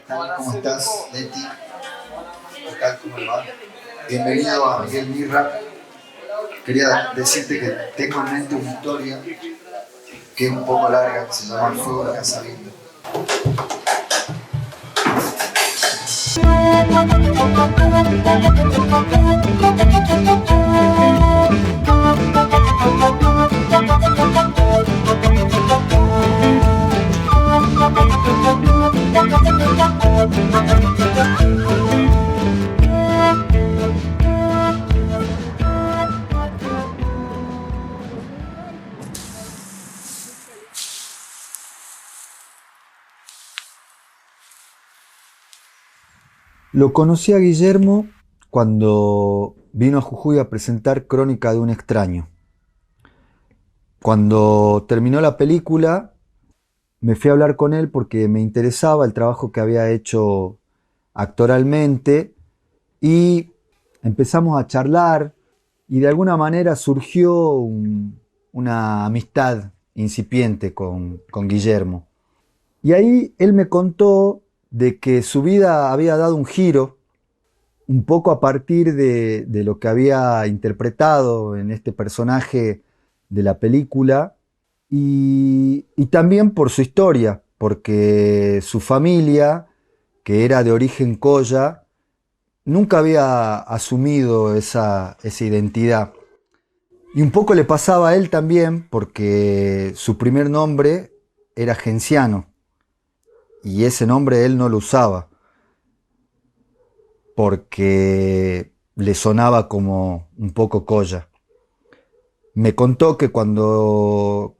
Dani, ¿cómo estás? Leti, ¿qué tal? ¿Cómo le va? Bienvenido a Miguel Mirra. Quería decirte que tengo en mente una historia que es un poco larga, que se llama El fuego de Casabindo. Lo conocí a Guillermo cuando vino a Jujuy a presentar Crónica de un extraño. Cuando terminó la película, me fui a hablar con él porque me interesaba el trabajo que había hecho actoralmente y empezamos a charlar y de alguna manera surgió una amistad incipiente con Guillermo. Y ahí él me contó de que su vida había dado un giro, un poco a partir de lo que había interpretado en este personaje de la película, y también por su historia, porque su familia, que era de origen Colla, nunca había asumido esa identidad. Y un poco le pasaba a él también, porque su primer nombre era Genciano, y ese nombre él no lo usaba, porque le sonaba como un poco Colla. Me contó que cuando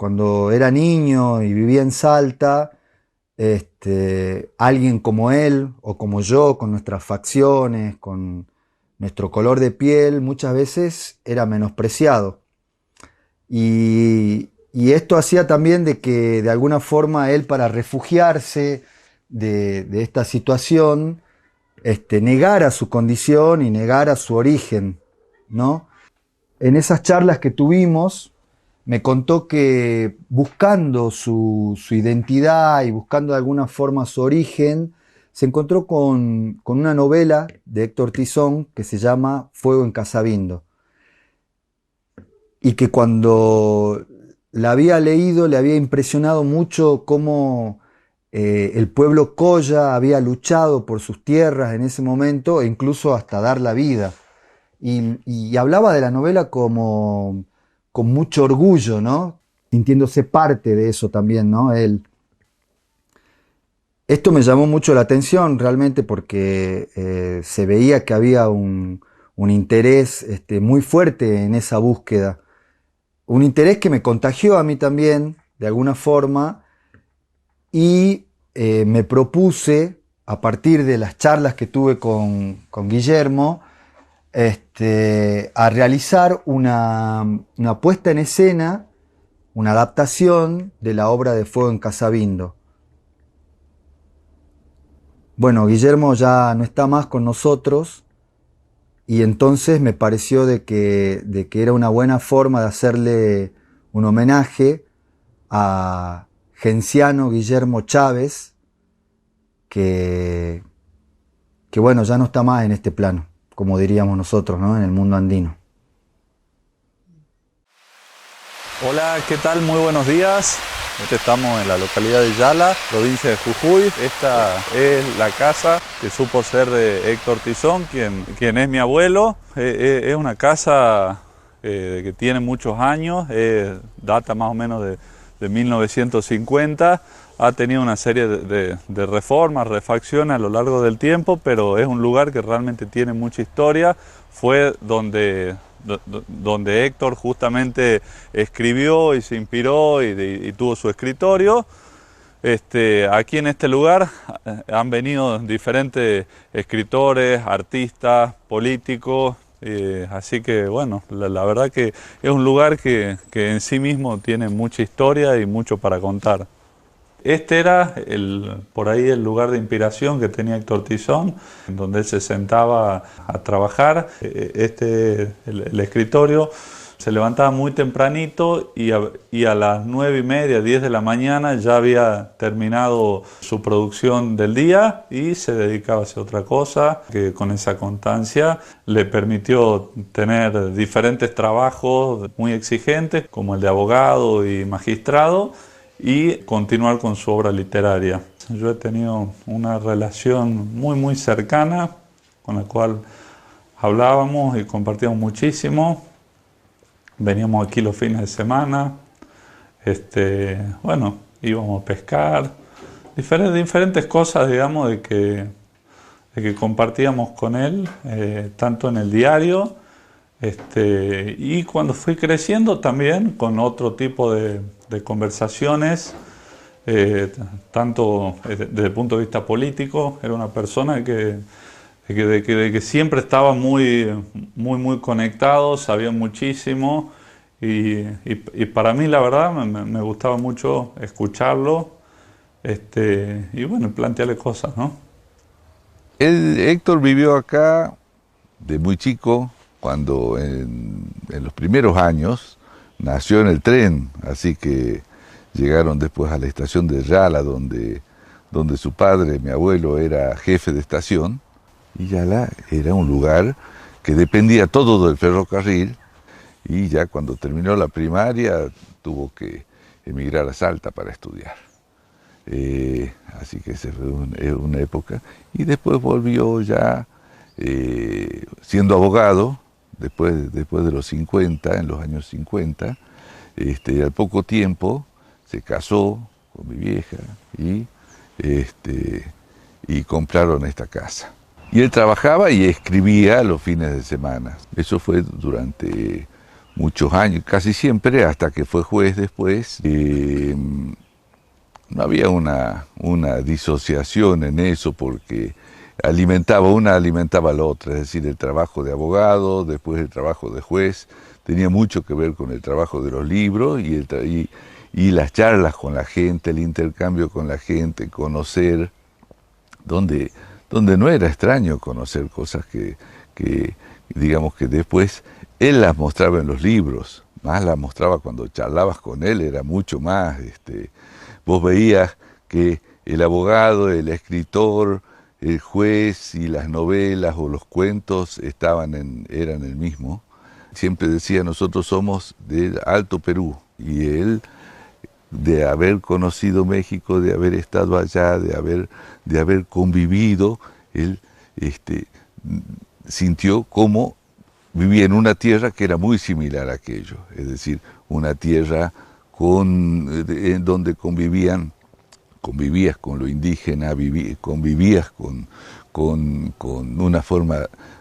era niño y vivía en Salta, alguien como él o como yo, con nuestras facciones, con nuestro color de piel, muchas veces era menospreciado. Y esto hacía también de que de alguna forma él, para refugiarse de esta situación, negara su condición y negara su origen, ¿no? En esas charlas que tuvimos, me contó que buscando su identidad y buscando de alguna forma su origen, se encontró con una novela de Héctor Tizón que se llama Fuego en Casabindo. Y que cuando la había leído le había impresionado mucho cómo el pueblo Colla había luchado por sus tierras en ese momento e incluso hasta dar la vida. Y hablaba de la novela como con mucho orgullo, ¿no? Sintiéndose parte de eso también, ¿no? Esto me llamó mucho la atención realmente porque se veía que había un interés muy fuerte en esa búsqueda. Un interés que me contagió a mí también, de alguna forma, y me propuse, a partir de las charlas que tuve con Guillermo, a realizar una puesta en escena, una adaptación de la obra de Fuego en Casabindo. Bueno, Guillermo ya no está más con nosotros y entonces me pareció de que era una buena forma de hacerle un homenaje a Genciano Guillermo Chávez, que bueno, ya no está más en este plano, como diríamos nosotros, ¿no? En el mundo andino. Hola, ¿qué tal? Muy buenos días. Estamos en la localidad de Yala, provincia de Jujuy. Esta es la casa que supo ser de Héctor Tizón, quien es mi abuelo. Es una casa que tiene muchos años, data más o menos de 1950. Ha tenido una serie de reformas, refacciones a lo largo del tiempo, pero es un lugar que realmente tiene mucha historia. Fue donde Héctor justamente escribió y se inspiró y tuvo su escritorio. Aquí en este lugar han venido diferentes escritores, artistas, políticos, así que bueno, la verdad que es un lugar que en sí mismo tiene mucha historia y mucho para contar. Este era por ahí el lugar de inspiración que tenía Héctor Tizón, en donde él se sentaba a trabajar. El escritorio Se levantaba muy tempranito y a las 9:30, 10 de la mañana ya había terminado su producción del día y se dedicaba a hacer otra cosa, que con esa constancia le permitió tener diferentes trabajos muy exigentes, como el de abogado y magistrado, y continuar con su obra literaria. Yo he tenido una relación muy cercana, con la cual hablábamos y compartíamos muchísimo. Veníamos aquí los fines de semana, bueno, íbamos a pescar, diferentes cosas, digamos, de que compartíamos con él, tanto en el diario, y cuando fui creciendo también con otro tipo de conversaciones, tanto desde el punto de vista político. Era una persona de que siempre estaba muy conectado, sabía muchísimo y para mí la verdad me gustaba mucho escucharlo, y bueno, plantearle cosas, ¿no? Héctor vivió acá de muy chico, cuando en los primeros años nació en el tren, así que llegaron después a la estación de Yala, donde su padre, mi abuelo, era jefe de estación. Y Yala era un lugar que dependía todo del ferrocarril, y ya cuando terminó la primaria tuvo que emigrar a Salta para estudiar. Así que esa fue una época. Y después volvió ya siendo abogado, después de los 50, en los años 50, y al poco tiempo se casó con mi vieja y compraron esta casa. Y él trabajaba y escribía los fines de semana. Eso fue durante muchos años, casi siempre, hasta que fue juez después. No había una disociación en eso, porque una alimentaba a la otra, es decir, el trabajo de abogado, después el trabajo de juez, tenía mucho que ver con el trabajo de los libros y las charlas con la gente, el intercambio con la gente, conocer, donde no era extraño conocer cosas que digamos que después él las mostraba en los libros, más las mostraba cuando charlabas con él, era mucho más. Vos veías que el abogado, el escritor, el juez y las novelas o los cuentos eran el mismo. Siempre decía, nosotros somos del Alto Perú, y él, de haber conocido México, de haber estado allá, de haber convivido, él sintió cómo vivía en una tierra que era muy similar a aquello, es decir, una tierra en donde convivías con lo indígena, convivías con una forma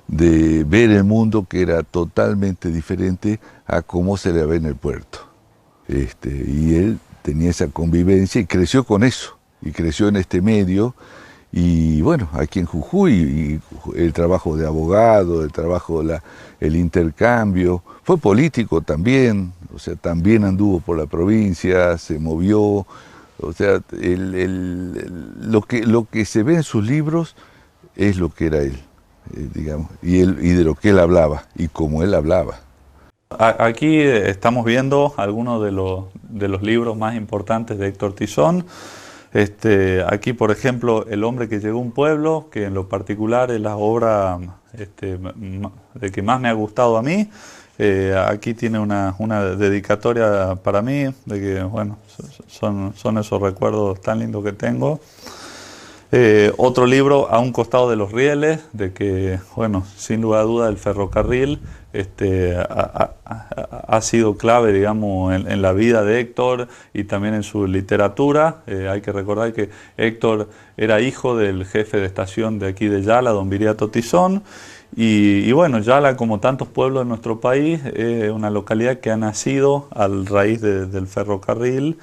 de ver el mundo que era totalmente diferente a cómo se le ve en el puerto. Y él tenía esa convivencia y creció con eso, y creció en este medio. Y bueno, aquí en Jujuy, y el trabajo de abogado, el intercambio, fue político también, o sea, también anduvo por la provincia, se movió, o sea, lo que se ve en sus libros es lo que era él, digamos, y de lo que él hablaba, y cómo él hablaba. Aquí estamos viendo algunos de los libros más importantes de Héctor Tizón. Aquí, por ejemplo, El hombre que llegó a un pueblo, que en lo particular es la obra de que más me ha gustado a mí. Aquí tiene una dedicatoria para mí, de que, bueno, son esos recuerdos tan lindos que tengo. Otro libro, A un costado de los rieles, de que, bueno, sin lugar a duda el ferrocarril ha sido clave, digamos, en la vida de Héctor y también en su literatura. Hay que recordar que Héctor era hijo del jefe de estación de aquí de Yala, don Viriato Tizón. Y bueno, Yala, como tantos pueblos de nuestro país, es una localidad que ha nacido a raíz del ferrocarril.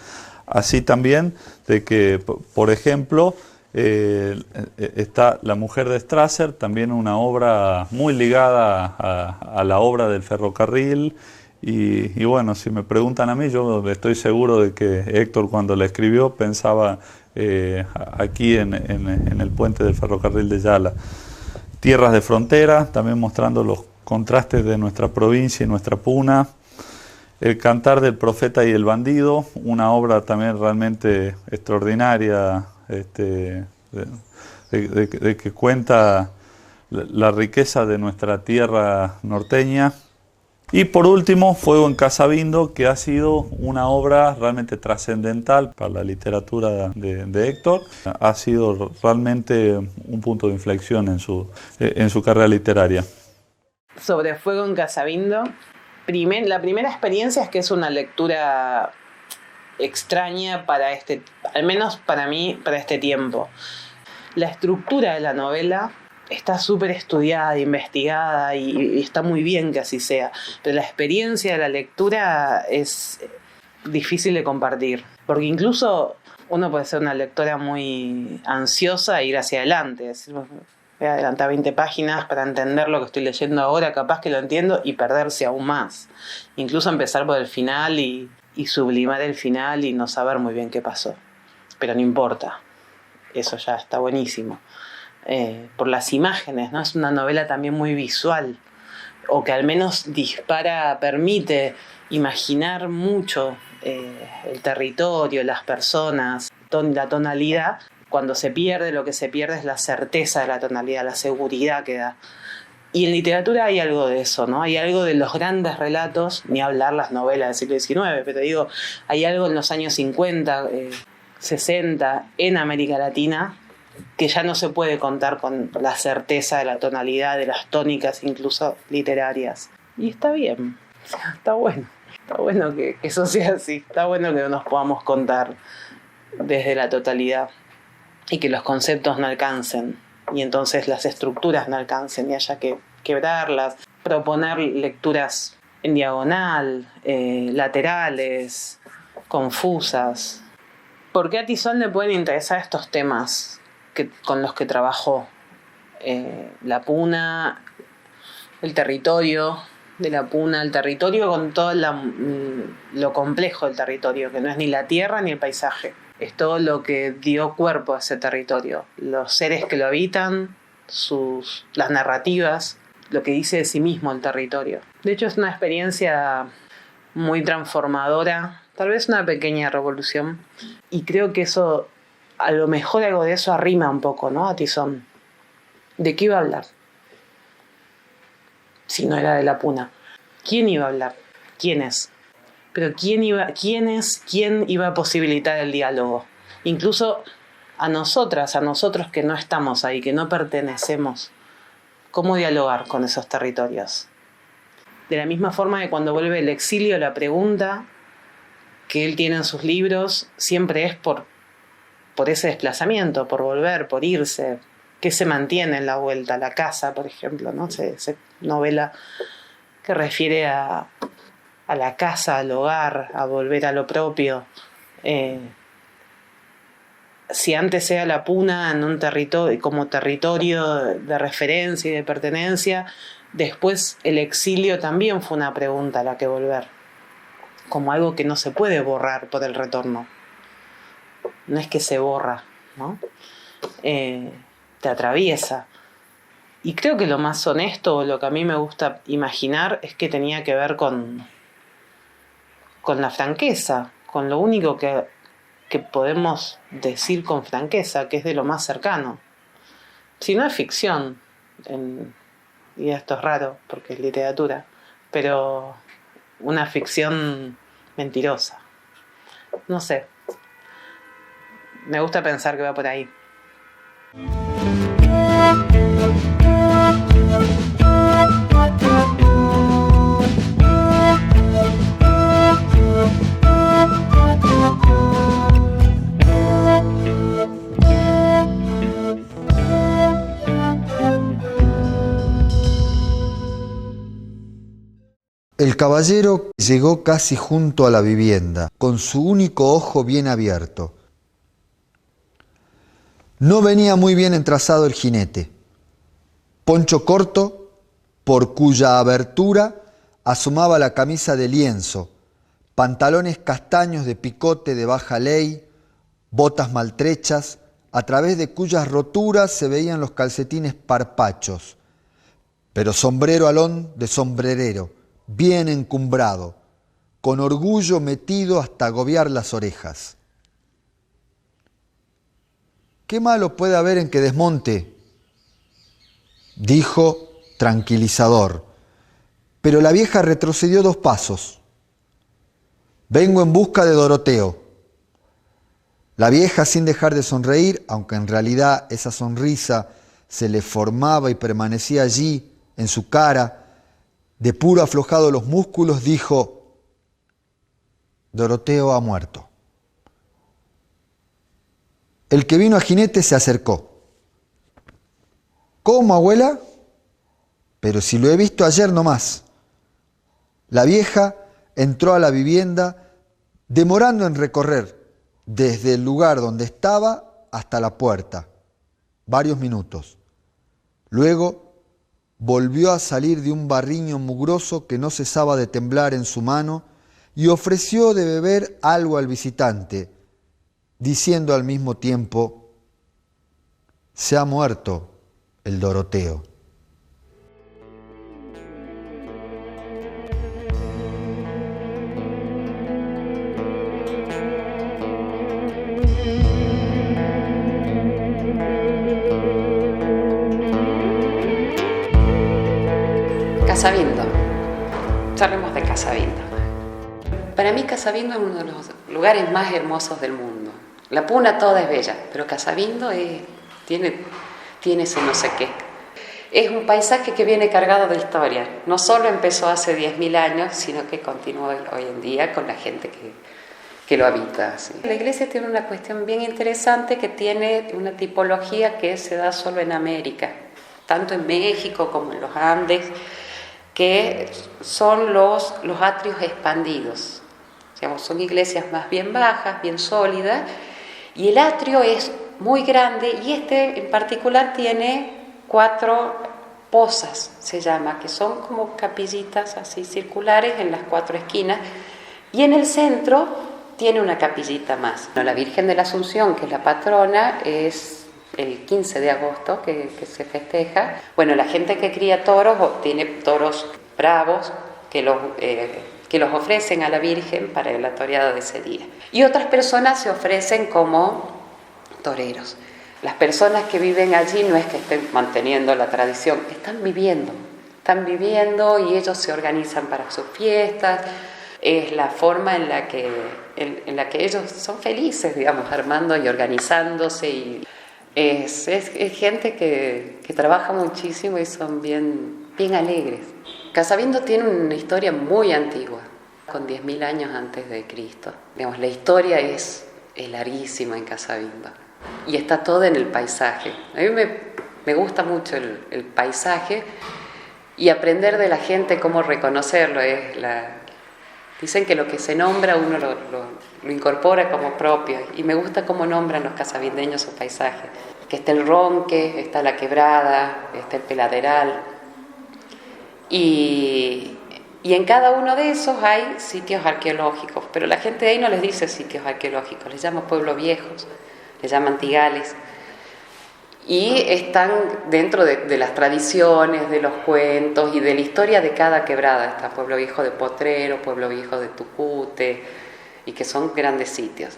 Así también de que, por ejemplo, está La mujer de Strasser, también una obra muy ligada a la obra del ferrocarril. Y bueno, si me preguntan a mí, yo estoy seguro de que Héctor, cuando la escribió, pensaba aquí en el puente del ferrocarril de Yala. Tierras de frontera, también mostrando los contrastes de nuestra provincia y nuestra puna. El cantar del profeta y el bandido, una obra también realmente extraordinaria, de que cuenta la riqueza de nuestra tierra norteña. Y por último, Fuego en Casabindo, que ha sido una obra realmente trascendental para la literatura de Héctor. Ha sido realmente un punto de inflexión en su carrera literaria. Sobre Fuego en Casabindo, la primera experiencia es que es una lectura extraña al menos para mí, para este tiempo. La estructura de la novela está súper estudiada, investigada y está muy bien que así sea, pero la experiencia de la lectura es difícil de compartir, porque incluso uno puede ser una lectora muy ansiosa e ir hacia adelante, decir, voy a adelantar 20 páginas para entender lo que estoy leyendo ahora, capaz que lo entiendo, y perderse aún más. Incluso empezar por el final y sublimar el final y no saber muy bien qué pasó. Pero no importa, eso ya está buenísimo. Por las imágenes, ¿no? Es una novela también muy visual, o que al menos permite imaginar mucho el territorio, las personas, la tonalidad. Cuando se pierde, lo que se pierde es la certeza de la tonalidad, la seguridad que da. Y en literatura hay algo de eso, ¿no? Hay algo de los grandes relatos, ni hablar las novelas del siglo XIX, pero digo, hay algo en los años 50, 60, en América Latina, que ya no se puede contar con la certeza de la tonalidad, de las tónicas, incluso literarias. Y está bien, está bueno que eso sea así, está bueno que nos podamos contar desde la totalidad y que los conceptos no alcancen y entonces las estructuras no alcancen y haya que quebrarlas, proponer lecturas en diagonal, laterales, confusas. ¿Por qué a Tizón le pueden interesar estos temas con los que trabajó? La puna, el territorio de la puna, el territorio con todo lo complejo del territorio, que no es ni la tierra ni el paisaje. Es todo lo que dio cuerpo a ese territorio, los seres que lo habitan, las narrativas, lo que dice de sí mismo el territorio. De hecho, es una experiencia muy transformadora, tal vez una pequeña revolución, y creo que eso, a lo mejor algo de eso arrima un poco, ¿no? A Tizón. ¿De qué iba a hablar? Si no era de la puna. ¿Quién iba a hablar? ¿Quiénes? Pero ¿quién iba a posibilitar el diálogo? Incluso a nosotros que no estamos ahí, que no pertenecemos. ¿Cómo dialogar con esos territorios? De la misma forma que cuando vuelve el exilio, la pregunta que él tiene en sus libros siempre es por ese desplazamiento, por volver, por irse. ¿Qué se mantiene en la vuelta? La casa, por ejemplo, ¿no? Novela que refiere a la casa, al hogar, a volver a lo propio. Si antes era la puna en un territorio, como territorio de referencia y de pertenencia, después el exilio también fue una pregunta a la que volver, como algo que no se puede borrar por el retorno. No es que se borra, ¿no? Te atraviesa. Y creo que lo más honesto, o lo que a mí me gusta imaginar, es que tenía que ver con la franqueza, con lo único que podemos decir con franqueza, que es de lo más cercano. Si no es ficción, y esto es raro porque es literatura, pero una ficción mentirosa. No sé. Me gusta pensar que va por ahí. El caballero llegó casi junto a la vivienda, con su único ojo bien abierto. No venía muy bien entrazado el jinete. Poncho corto, por cuya abertura asomaba la camisa de lienzo, pantalones castaños de picote de baja ley, botas maltrechas, a través de cuyas roturas se veían los calcetines parpachos, pero sombrero alón de sombrerero, bien encumbrado, con orgullo metido hasta agobiar las orejas. ¿Qué malo puede haber en que desmonte?, dijo tranquilizador, pero la vieja retrocedió 2 pasos. Vengo en busca de Doroteo. La vieja, sin dejar de sonreír, aunque en realidad esa sonrisa se le formaba y permanecía allí, en su cara, de puro aflojado los músculos, dijo: Doroteo ha muerto. El que vino a jinete se acercó. ¿Cómo, abuela? Pero si lo he visto ayer nomás. La vieja entró a la vivienda, demorando en recorrer desde el lugar donde estaba hasta la puerta varios minutos. Luego volvió a salir de un barriño mugroso que no cesaba de temblar en su mano y ofreció de beber algo al visitante, diciendo al mismo tiempo: se ha muerto el Doroteo. Casabindo. Charlemos de Casabindo. Para mí Casabindo es uno de los lugares más hermosos del mundo. La Puna toda es bella, pero Casabindo tiene ese no sé qué. Es un paisaje que viene cargado de historia. No solo empezó hace 10.000 años, sino que continúa hoy en día con la gente que lo habita. ¿Sí? La iglesia tiene una cuestión bien interesante, que tiene una tipología que se da solo en América, tanto en México como en los Andes, que son los atrios expandidos. Digamos, son iglesias más bien bajas, bien sólidas, y el atrio es muy grande, y este en particular tiene 4 pozas, se llama, que son como capillitas así circulares en las 4 esquinas, y en el centro tiene una capillita más. La Virgen de la Asunción, que es la patrona, es el 15 de agosto que se festeja. Bueno, la gente que cría toros tiene toros bravos que los ofrecen a la Virgen para la toreada de ese día. Y otras personas se ofrecen como toreros. Las personas que viven allí no es que estén manteniendo la tradición, están viviendo y ellos se organizan para sus fiestas. Es la forma en la que ellos son felices, digamos, armando y organizándose. Y es gente que trabaja muchísimo y son bien alegres. Casabindo tiene una historia muy antigua, con 10.000 años antes de Cristo. Digamos, la historia es larguísima en Casabindo y está todo en el paisaje. A mí me gusta mucho el paisaje y aprender de la gente cómo reconocerlo. Dicen que lo que se nombra uno lo incorpora como propio, y me gusta cómo nombran los casabindeños su paisaje. Que está el Ronque, está la Quebrada, está el Peladeral, y en cada uno de esos hay sitios arqueológicos, pero la gente de ahí no les dice sitios arqueológicos, les llama pueblos viejos, les llama antigales, y están dentro de las tradiciones, de los cuentos y de la historia de cada quebrada. Está Pueblo Viejo de Potrero, Pueblo Viejo de Tucute, y que son grandes sitios.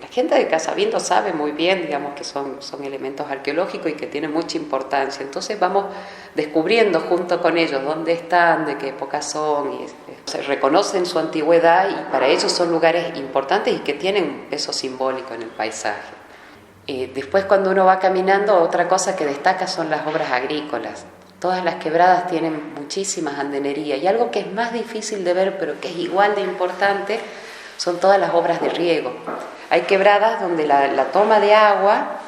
La gente de Casabindo sabe muy bien, digamos, que son elementos arqueológicos y que tienen mucha importancia. Entonces vamos descubriendo junto con ellos dónde están, de qué época son, y se reconocen su antigüedad, y para ellos son lugares importantes y que tienen peso simbólico en el paisaje. Después, cuando uno va caminando, otra cosa que destaca son las obras agrícolas. Todas las quebradas tienen muchísimas andenerías, y algo que es más difícil de ver pero que es igual de importante son todas las obras de riego. Hay quebradas donde la toma de agua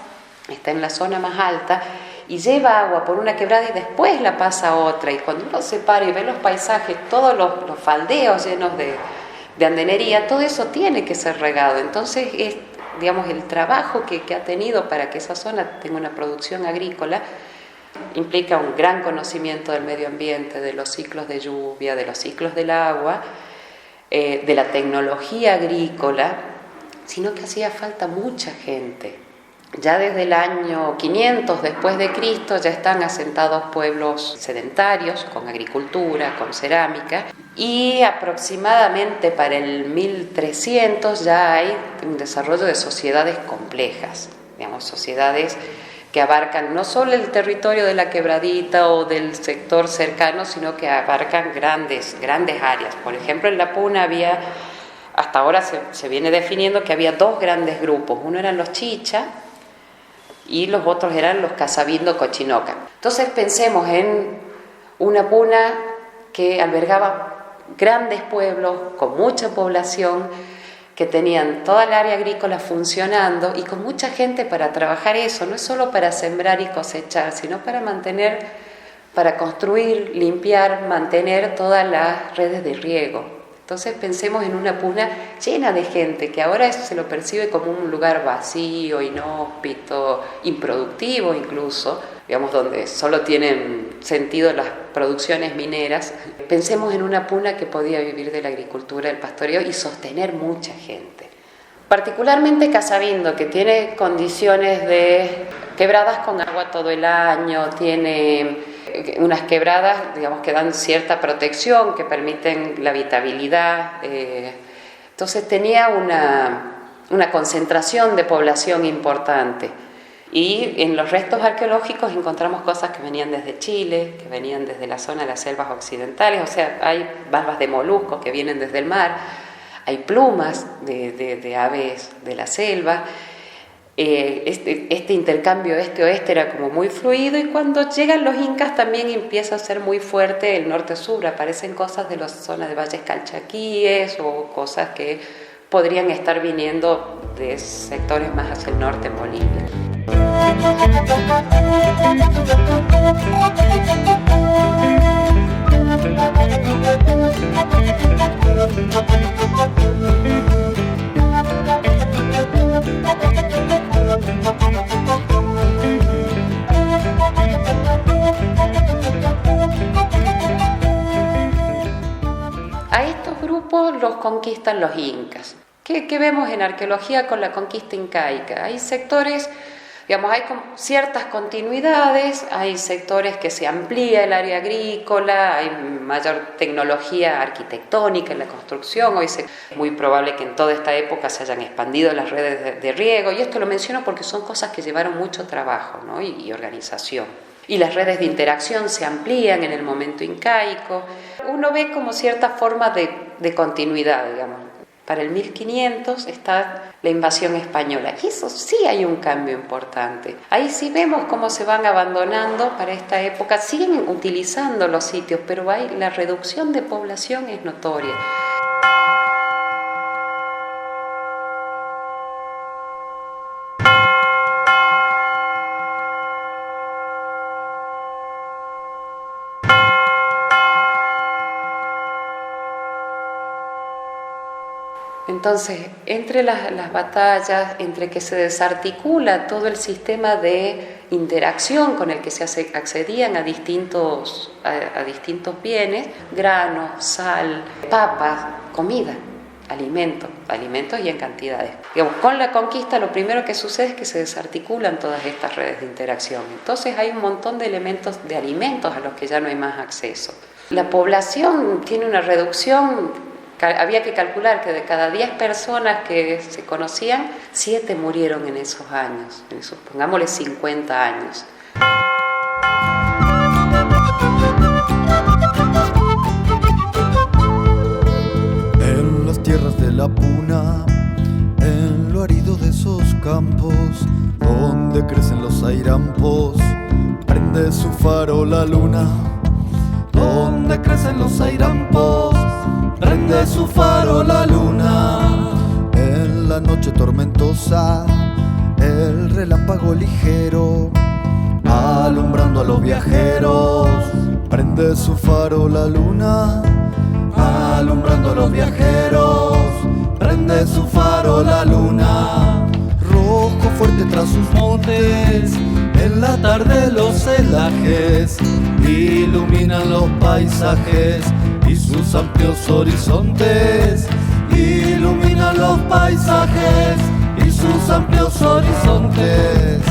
está en la zona más alta y lleva agua por una quebrada y después la pasa a otra, y cuando uno se para y ve los paisajes, todos los faldeos llenos de andenería, todo eso tiene que ser regado. Entonces digamos, el trabajo que ha tenido para que esa zona tenga una producción agrícola implica un gran conocimiento del medio ambiente, de los ciclos de lluvia, de los ciclos del agua, de la tecnología agrícola, sino que hacía falta mucha gente Ya desde el año 500 después de Cristo ya están asentados pueblos sedentarios, con agricultura, con cerámica, y aproximadamente para el 1300 ya hay un desarrollo de sociedades complejas, digamos, sociedades que abarcan no solo el territorio de la Quebradita o del sector cercano, sino que abarcan grandes áreas. Por ejemplo, en La Puna había, hasta ahora se viene definiendo que había dos grandes grupos. Uno eran los chicha y los otros eran los casabindo cochinoca. Entonces pensemos en una Puna que albergaba grandes pueblos con mucha población, que tenían toda el área agrícola funcionando y con mucha gente para trabajar eso, no es solo para sembrar y cosechar, sino para mantener, para construir, limpiar, mantener todas las redes de riego. Entonces pensemos en una Puna llena de gente, que ahora eso se lo percibe como un lugar vacío, inhóspito, improductivo incluso, digamos, donde solo tienen sentido las producciones mineras. Pensemos en una Puna que podía vivir de la agricultura, del pastoreo y sostener mucha gente. Particularmente Casabindo, que tiene condiciones de quebradas con agua todo el año, tiene unas quebradas, digamos, que dan cierta protección, que permiten la habitabilidad. Entonces tenía una concentración de población importante. Y en los restos arqueológicos encontramos cosas que venían desde Chile, que venían desde la zona de las selvas occidentales, o sea, hay barbas de moluscos que vienen desde el mar, hay plumas de aves de la selva. Este intercambio este-oeste era como muy fluido, y cuando llegan los incas también empieza a ser muy fuerte el norte-sur, aparecen cosas de la zona de valles calchaquíes o cosas que podrían estar viniendo de sectores más hacia el norte en Bolivia. A estos grupos los conquistan los incas. ¿Qué vemos en arqueología con la conquista incaica? Hay sectores, digamos, hay ciertas continuidades, hay sectores que se amplía el área agrícola, hay mayor tecnología arquitectónica en la construcción. Hoy es muy probable que en toda esta época se hayan expandido las redes de riego, y esto lo menciono porque son cosas que llevaron mucho trabajo, ¿no? y organización. Y las redes de interacción se amplían en el momento incaico. Uno ve como cierta forma de continuidad, digamos. Para el 1500 está la invasión española, y eso sí hay un cambio importante. Ahí sí vemos cómo se van abandonando para esta época, siguen utilizando los sitios, pero la reducción de población es notoria. Entonces, entre las batallas, entre que se desarticula todo el sistema de interacción con el que se accedían a distintos bienes, grano, sal, papas, comida, alimentos y en cantidades. Digamos, con la conquista lo primero que sucede es que se desarticulan todas estas redes de interacción. Entonces hay un montón de elementos de alimentos a los que ya no hay más acceso. La población tiene una reducción. Había que calcular que de cada 10 personas que se conocían, 7 murieron en esos años, pongámosle 50 años. En las tierras de la Puna, en lo árido de esos campos, donde crecen los airampos, prende su faro la luna. Donde crecen los airampos, prende su faro la luna. En la noche tormentosa, el relámpago ligero, alumbrando a los viajeros. Prende su faro la luna, alumbrando a los viajeros. Prende su faro la luna. Rojo fuerte tras sus montes, en la tarde los celajes iluminan los paisajes y sus amplios horizontes. Iluminan los paisajes y sus amplios horizontes.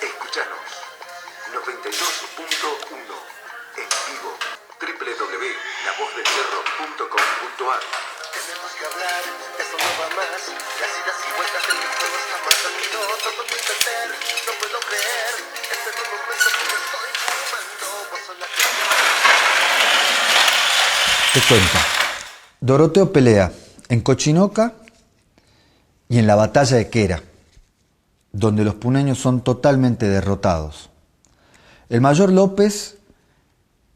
Escuchanos 92.1 en vivo www.lavozdelcerro.com.ar. Tenemos que hablar, eso no va más. Las idas y vueltas de mis juegos jamás han ido todo mi entender. No puedo creer, este es el momento que me estoy fumando. Vos sos la que... Te cuento. Doroteo pelea en Cochinoca y en la batalla de Quera, donde los puneños son totalmente derrotados. El mayor López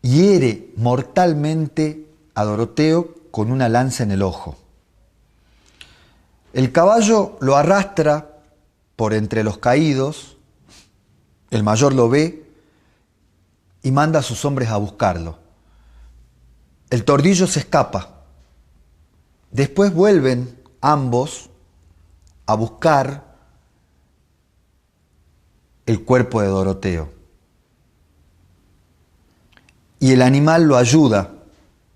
hiere mortalmente a Doroteo con una lanza en el ojo. El caballo lo arrastra por entre los caídos, el mayor lo ve y manda a sus hombres a buscarlo. El tordillo se escapa. Después vuelven ambos a buscar el cuerpo de Doroteo. Y el animal lo ayuda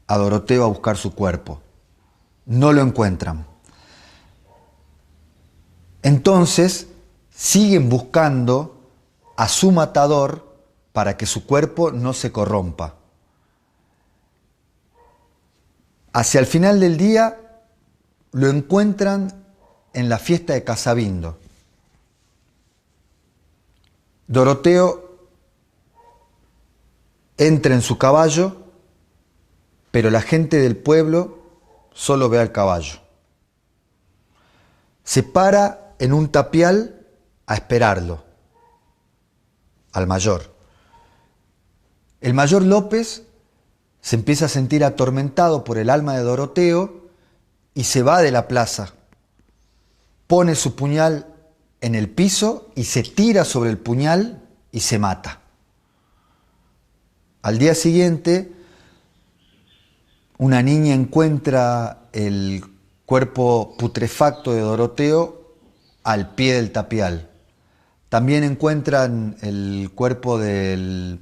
a Doroteo a buscar su cuerpo. No lo encuentran. Entonces siguen buscando a su matador para que su cuerpo no se corrompa. Hacia el final del día lo encuentran en la fiesta de Casabindo. Doroteo entra en su caballo, pero la gente del pueblo solo ve al caballo. Se para en un tapial a esperarlo, al mayor. El mayor López se empieza a sentir atormentado por el alma de Doroteo y se va de la plaza. Pone su puñal en el piso y se tira sobre el puñal y se mata. Al día siguiente, una niña encuentra el cuerpo putrefacto de Doroteo al pie del tapial. También encuentran el cuerpo del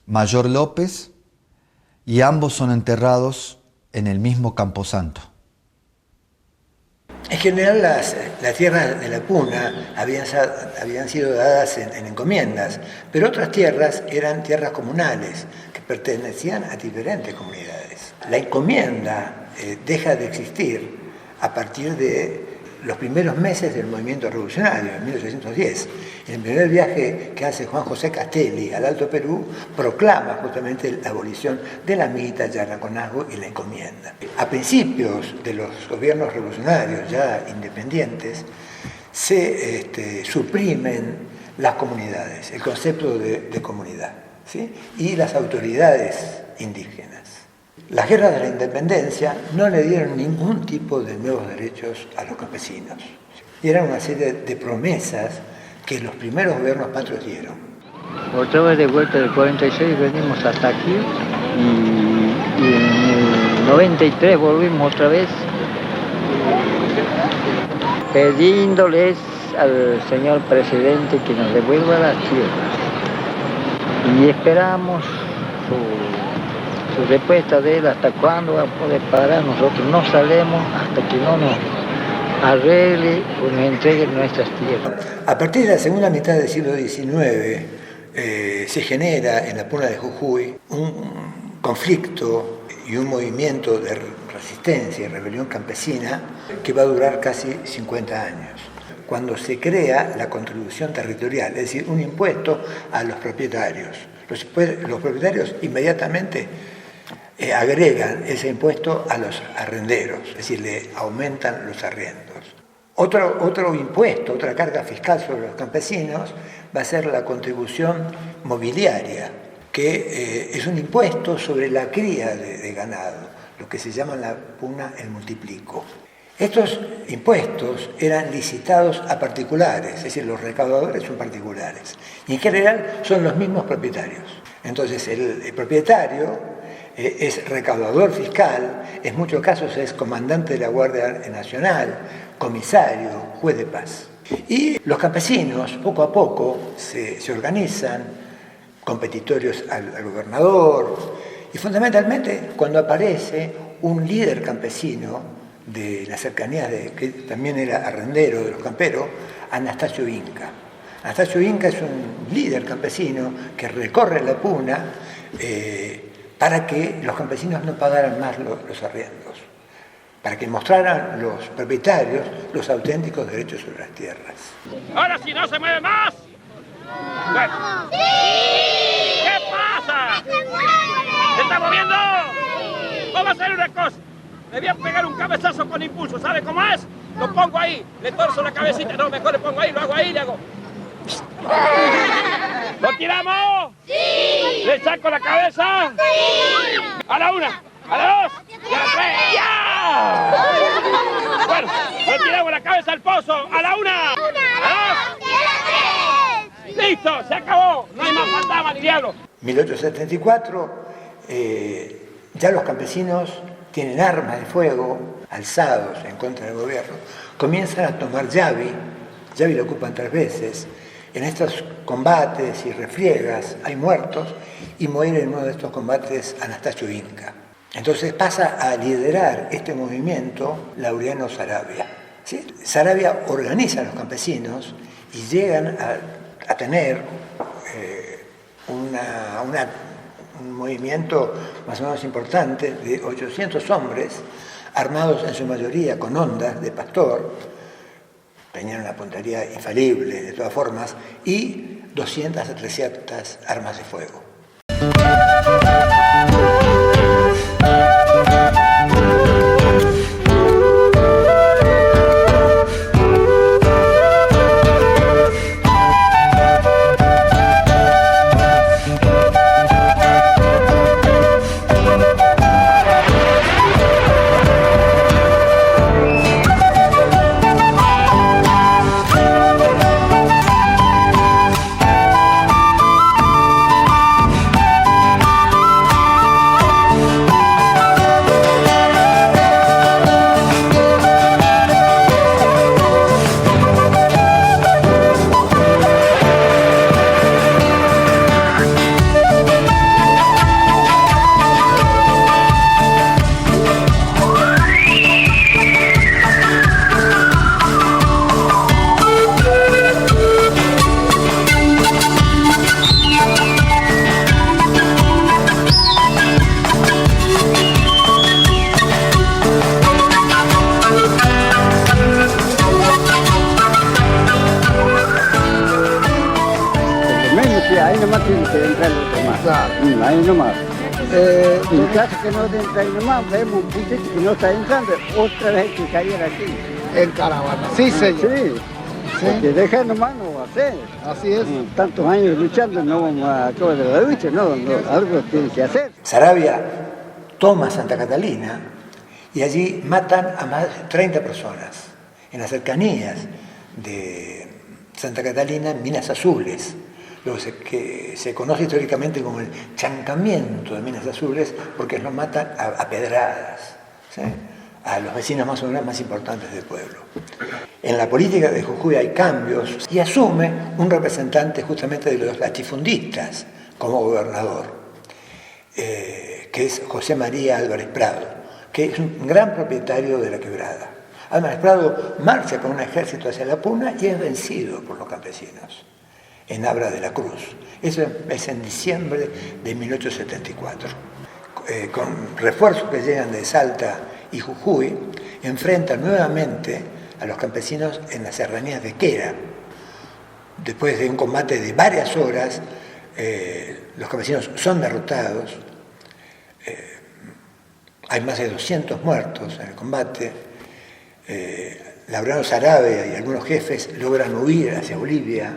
mayor López y ambos son enterrados en el mismo camposanto. En general las tierras de la puna habían sido dadas en encomiendas, pero otras tierras eran tierras comunales que pertenecían a diferentes comunidades. La encomienda deja de existir a partir de los primeros meses del movimiento revolucionario, en 1810. En el primer viaje que hace Juan José Castelli al Alto Perú, proclama justamente la abolición de la mita, el yarraconazgo y la encomienda. A principios de los gobiernos revolucionarios ya independientes, se suprimen las comunidades, el concepto de comunidad, ¿sí? Y las autoridades indígenas. Las guerras de la independencia no le dieron ningún tipo de nuevos derechos a los campesinos. Y eran una serie de promesas que los primeros gobiernos patrios dieron. Otra vez de vuelta del 46 venimos hasta aquí y en el 93 volvimos otra vez pidiéndoles al señor presidente que nos devuelva las tierras y esperamos su respuesta de él, hasta cuándo va a poder parar. Nosotros no salimos hasta que no nos arregle o nos entregue nuestras tierras. A partir de la segunda mitad del siglo XIX se genera en la Puna de Jujuy un conflicto y un movimiento de resistencia y rebelión campesina que va a durar casi 50 años, cuando se crea la contribución territorial, es decir, un impuesto a los propietarios. Los propietarios inmediatamente agregan ese impuesto a los arrenderos, es decir, le aumentan los arriendos. Otro impuesto, otra carga fiscal sobre los campesinos va a ser la contribución mobiliaria, que es un impuesto sobre la cría de ganado, lo que se llama en la Puna el multiplico. Estos impuestos eran licitados a particulares, es decir, los recaudadores son particulares, y en general son los mismos propietarios. Entonces el propietario es recaudador fiscal, en muchos casos es comandante de la Guardia Nacional, comisario, juez de paz. Y los campesinos poco a poco se organizan, competitorios al gobernador, y fundamentalmente cuando aparece un líder campesino de las cercanías, que también era arrendero de los camperos, Anastasio Inca. Anastasio Inca es un líder campesino que recorre la Puna para que los campesinos no pagaran más los arriendos, para que mostraran los propietarios los auténticos derechos sobre las tierras. ¡Ahora si no se mueve más! Bueno. ¡Sí! ¿Qué pasa? ¿Se está moviendo? Vamos a hacer una cosa. Le voy a pegar un cabezazo con impulso. ¿Sabe cómo es? Lo pongo ahí, le torzo la cabecita. No, mejor le pongo ahí, lo hago ahí, le hago. ¿Lo tiramos? ¡Sí! ¿Le saco la cabeza? ¡Sí! A la una, a la dos y a la tres. ¡Ya! Bueno, le tiramos la cabeza al pozo. A la una, a la dos y a la tres. ¡Listo! Se acabó. No hay más fantasma ni diablo. 1874, ya los campesinos tienen armas de fuego alzados en contra del gobierno, comienzan a tomar Yavi lo ocupan 3 veces. En estos combates y refriegas hay muertos y muere en uno de estos combates Anastasio Inca. Entonces pasa a liderar este movimiento Laureano Saravia. ¿Sí? Saravia organiza a los campesinos y llegan a tener un movimiento más o menos importante de 800 hombres, armados en su mayoría con hondas de pastor, tenían una puntería infalible de todas formas, y 200 a 300 armas de fuego. Ahí nomás tiene que entrar el otro más. Claro. Ahí nomás. En caso que no entra ahí nomás, vemos un puntito que no está entrando, otra vez que cayera aquí. En caravana. Sí, señor. Sí. Porque dejar nomás no va a hacer. Así es. Tantos años luchando, no vamos a acabar de la lucha, no, algo tiene que hacer. Saravia toma Santa Catalina y allí matan a más de 30 personas. En las cercanías de Santa Catalina, en Minas Azules, lo que se conoce históricamente como el chancamiento de Minas Azules, porque los matan a pedradas, ¿sí?, a los vecinos más o menos más importantes del pueblo. En la política de Jujuy hay cambios y asume un representante justamente de los latifundistas como gobernador, que es José María Álvarez Prado, que es un gran propietario de la quebrada. Álvarez Prado marcha con un ejército hacia la Puna y es vencido por los campesinos en Abra de la Cruz. Eso es en diciembre de 1874. Con refuerzos que llegan de Salta y Jujuy, enfrentan nuevamente a los campesinos en las serranías de Quera. Después de un combate de varias horas, los campesinos son derrotados, hay más de 200 muertos en el combate, Laureano Saravia y algunos jefes logran huir hacia Bolivia,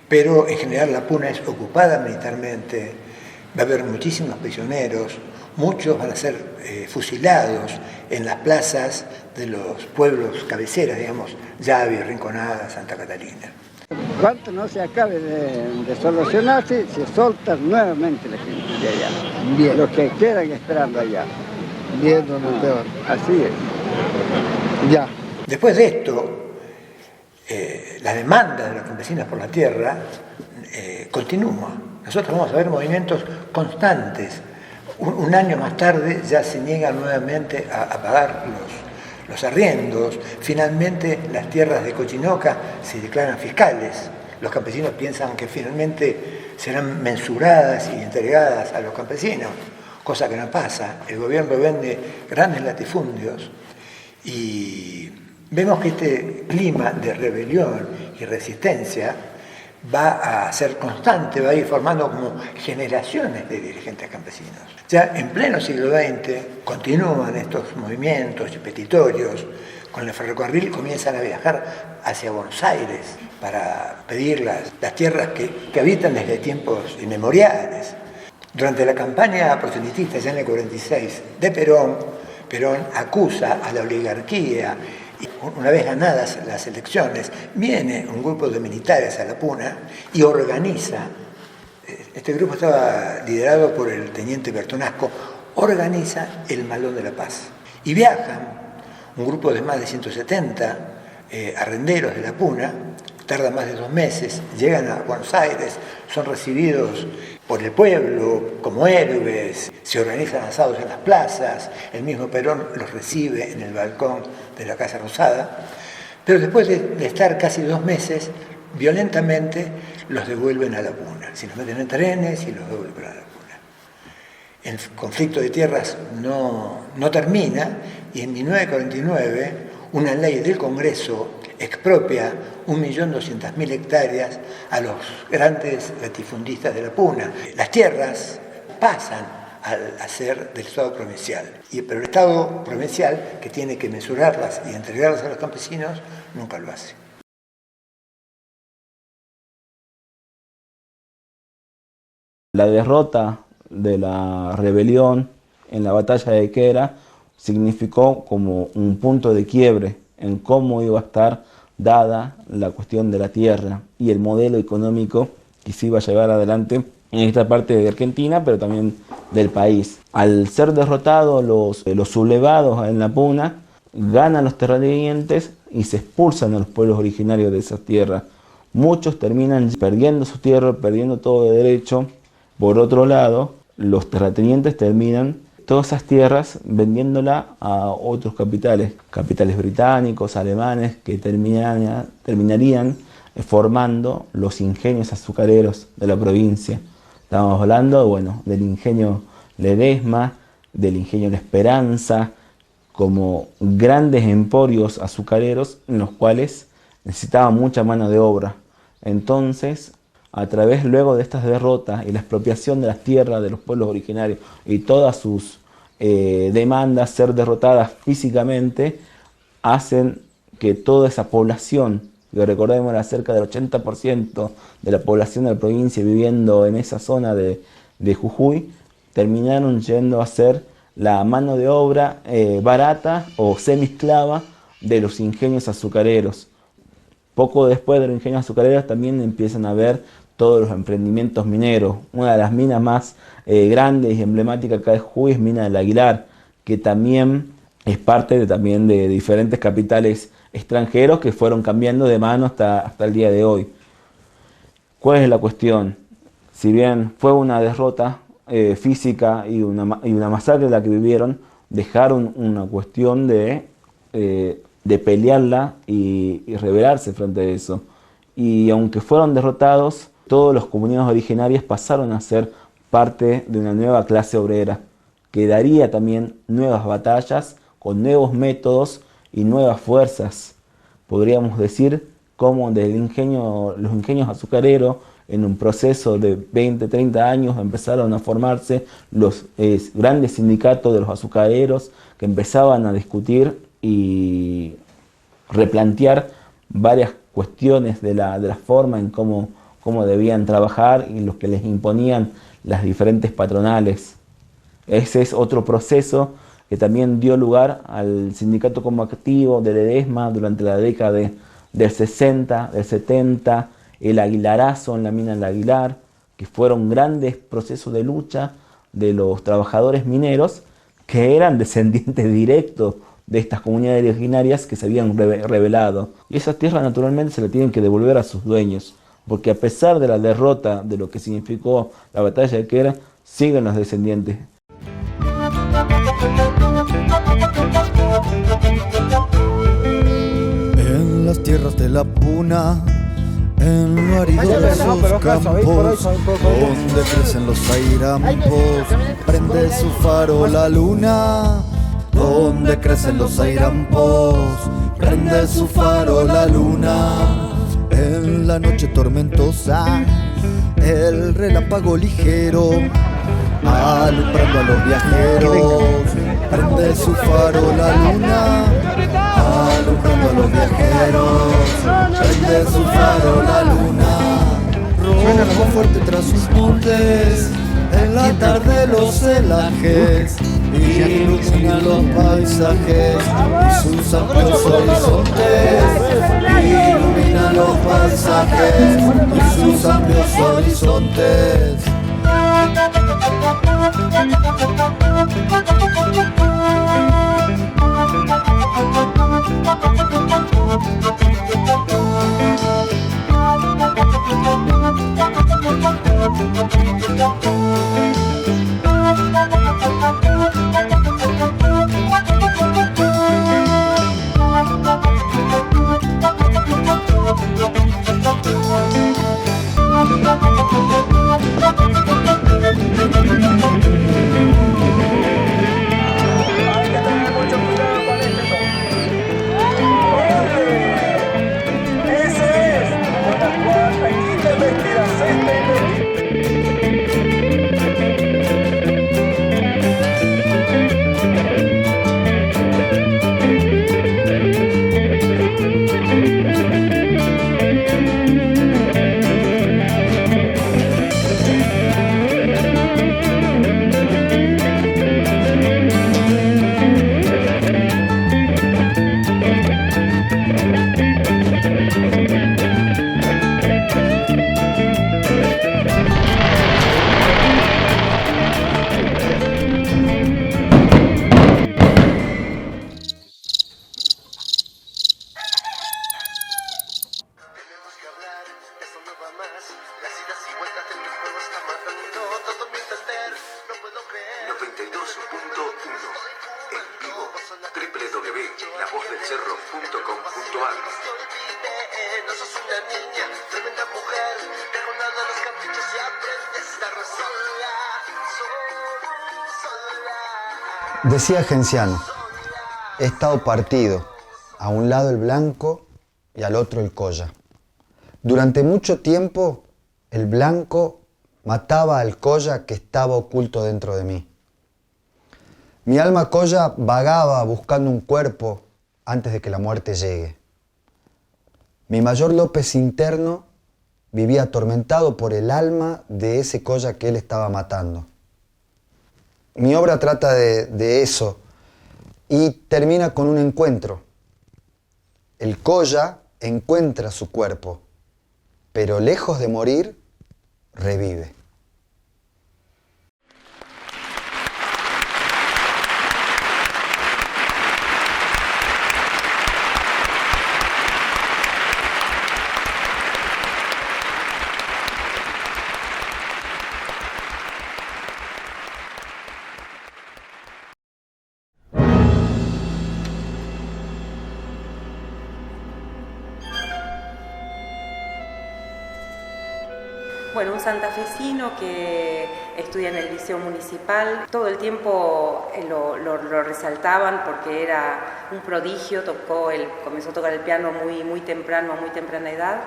pero en general la Puna es ocupada militarmente, va a haber muchísimos prisioneros, muchos van a ser fusilados en las plazas de los pueblos cabeceras, digamos, Llave, Rinconada, Santa Catalina. Cuanto no se acabe de solucionarse, se solta nuevamente la gente de allá. Bien. Los que quedan esperando allá. Bien, don Esteban. Así es. Ya. Después de esto, la demanda de los campesinos por la tierra continúa. Nosotros vamos a ver movimientos constantes. Un año más tarde ya se niegan nuevamente a pagar los arriendos. Finalmente las tierras de Cochinoca se declaran fiscales. Los campesinos piensan que finalmente serán mensuradas y entregadas a los campesinos, cosa que no pasa. El gobierno vende grandes latifundios y vemos que este clima de rebelión y resistencia va a ser constante, va a ir formando como generaciones de dirigentes campesinos. Ya en pleno siglo XX continúan estos movimientos petitorios. Con el ferrocarril comienzan a viajar hacia Buenos Aires para pedir las tierras que habitan desde tiempos inmemoriales. Durante la campaña proselitista ya en el 46 de Perón acusa a la oligarquía. Una vez ganadas las elecciones, viene un grupo de militares a la Puna y organiza, este grupo estaba liderado por el teniente Bertonasco, organiza el Malón de la Paz. Y viajan un grupo de más de 170 arrenderos de la Puna, tardan más de 2 meses, llegan a Buenos Aires, son recibidos por el pueblo como héroes, se organizan asados en las plazas, el mismo Perón los recibe en el balcón de la Casa Rosada, pero después de estar casi 2 meses, violentamente los devuelven a la Puna. Si los meten en trenes y los devuelven a la Puna. El conflicto de tierras no termina y en 1949 una ley del Congreso expropia 1.200.000 hectáreas a los grandes latifundistas de la Puna. Las tierras pasan a ser del Estado provincial, pero el Estado provincial, que tiene que mesurarlas y entregarlas a los campesinos, nunca lo hace. La derrota de la rebelión en la batalla de Quera significó como un punto de quiebre en cómo iba a estar dada la cuestión de la tierra y el modelo económico que se iba a llevar adelante en esta parte de Argentina, pero también del país. Al ser derrotados los sublevados en la Puna, ganan los terratenientes y se expulsan a los pueblos originarios de esas tierras. Muchos terminan perdiendo su tierra, perdiendo todo derecho. Por otro lado, los terratenientes terminan todas esas tierras vendiéndolas a otros capitales británicos, alemanes, que terminarían formando los ingenios azucareros de la provincia. Estamos hablando, bueno, del ingenio Ledesma, del ingenio La Esperanza, como grandes emporios azucareros en los cuales necesitaban mucha mano de obra. Entonces, a través luego de estas derrotas y la expropiación de las tierras de los pueblos originarios y todas sus demandas ser derrotadas físicamente, hacen que toda esa población, que recordemos era cerca del 80% de la población de la provincia viviendo en esa zona de Jujuy, terminaron yendo a ser la mano de obra barata o semiesclava de los ingenios azucareros. Poco después de los ingenios azucareros también empiezan a haber todos los emprendimientos mineros. Una de las minas más grandes y emblemáticas acá de Jujuy es Mina del Aguilar, que también es parte también de diferentes capitales extranjeros que fueron cambiando de mano hasta el día de hoy. ¿Cuál es la cuestión? Si bien fue una derrota física y una masacre la que vivieron, dejaron una cuestión de pelearla y rebelarse frente a eso. Y aunque fueron derrotados, todas las comunidades originarias pasaron a ser parte de una nueva clase obrera, que daría también nuevas batallas, con nuevos métodos y nuevas fuerzas. Podríamos decir cómo los ingenios azucareros, en un proceso de 20, 30 años, empezaron a formarse los grandes sindicatos de los azucareros, que empezaban a discutir y replantear varias cuestiones de la forma en cómo debían trabajar y los que les imponían las diferentes patronales. Ese es otro proceso que también dio lugar al sindicato combativo de Ledesma durante la década del 60, del 70, el Aguilarazo en la mina del Aguilar, que fueron grandes procesos de lucha de los trabajadores mineros que eran descendientes directos de estas comunidades originarias que se habían rebelado. Y esas tierras naturalmente se le tienen que devolver a sus dueños, porque a pesar de la derrota de lo que significó la batalla de Quera, siguen los descendientes. En las tierras de la Puna, en lo árido de sus campos, donde crecen los airampos, prende su faro la luna. Donde crecen los airampos, prende su faro la luna. En la noche tormentosa, el relámpago ligero, alumbrando a los viajeros, prende su faro la luna. Alumbrando a los viajeros, prende su faro la luna. Rojo fuerte tras sus montes, en la tarde los celajes, ilumina los paisajes y sus amplios horizontes. Ilumina los paisajes y sus amplios horizontes. Decía Genciano: he estado partido, a un lado el blanco y al otro el colla. Durante mucho tiempo el blanco mataba al colla que estaba oculto dentro de mí. Mi alma colla vagaba buscando un cuerpo antes de que la muerte llegue. Mi mayor López interno vivía atormentado por el alma de ese colla que él estaba matando. Mi obra trata de eso y termina con un encuentro. El colla encuentra su cuerpo, pero lejos de morir, revive. Bueno, un santafesino que estudia en el Liceo Municipal. Todo el tiempo lo resaltaban porque era un prodigio, comenzó a tocar el piano muy temprano, a muy temprana edad.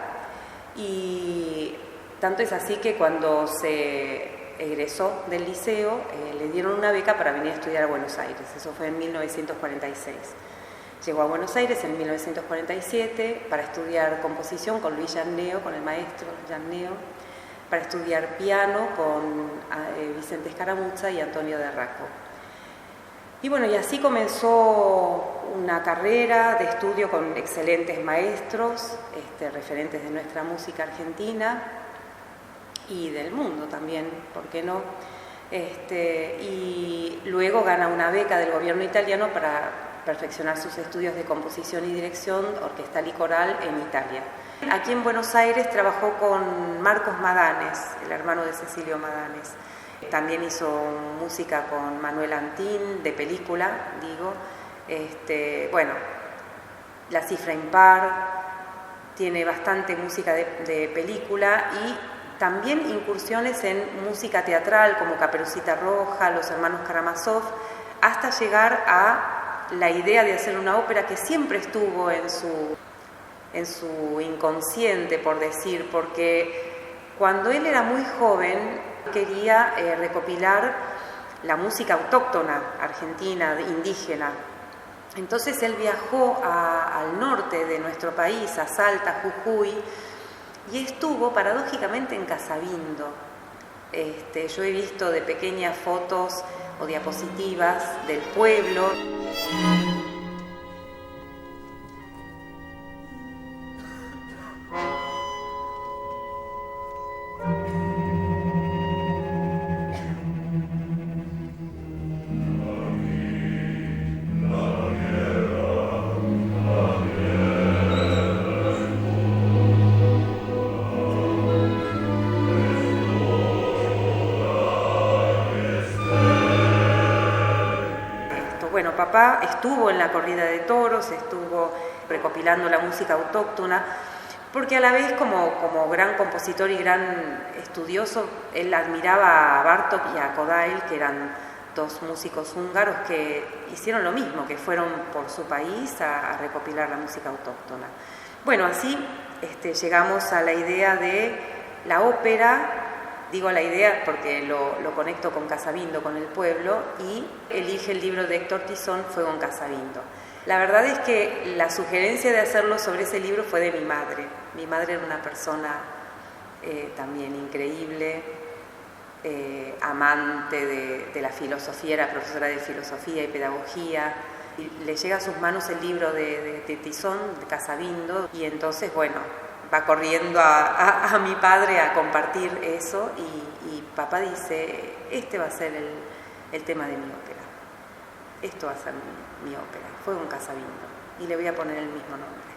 Y tanto es así que cuando se egresó del liceo, le dieron una beca para venir a estudiar a Buenos Aires. Eso fue en 1946. Llegó a Buenos Aires en 1947 para estudiar composición con Luis Yarneo, con el maestro Yarneo, para estudiar piano con Vicente Escaramuzza y Antonio de Raco. Y bueno, y así comenzó una carrera de estudio con excelentes maestros, referentes de nuestra música argentina y del mundo también, ¿por qué no? Y luego gana una beca del gobierno italiano para perfeccionar sus estudios de composición y dirección orquestal y coral en Italia. Aquí en Buenos Aires trabajó con Marcos Madanes, el hermano de Cecilio Madanes. También hizo música con Manuel Antín, de película, digo. Bueno, La Cifra Impar, tiene bastante música de película y también incursiones en música teatral como Caperucita Roja, Los Hermanos Karamazov, hasta llegar a la idea de hacer una ópera que siempre estuvo en su inconsciente, por decir, porque cuando él era muy joven quería recopilar la música autóctona argentina, indígena. Entonces él viajó al norte de nuestro país, a Salta, Jujuy, y estuvo paradójicamente en Casabindo. Yo he visto de pequeñas fotos o diapositivas del pueblo. Bueno, papá estuvo en la corrida de toros, estuvo recopilando la música autóctona, porque a la vez como gran compositor y gran estudioso, él admiraba a Bartók y a Kodály, que eran dos músicos húngaros que hicieron lo mismo, que fueron por su país a recopilar la música autóctona. Bueno, así llegamos a la idea de la ópera. Digo la idea porque lo conecto con Casabindo, con el pueblo, y elige el libro de Héctor Tizón, Fuego en Casabindo. La verdad es que la sugerencia de hacerlo sobre ese libro fue de mi madre. Mi madre era una persona también increíble, amante de la filosofía, era profesora de filosofía y pedagogía. Y le llega a sus manos el libro de Tizón, de Casabindo, y entonces, bueno, va corriendo a mi padre a compartir eso y papá dice, este va a ser el tema de mi ópera, esto va a ser mi ópera, Fuego en Casabindo, y le voy a poner el mismo nombre.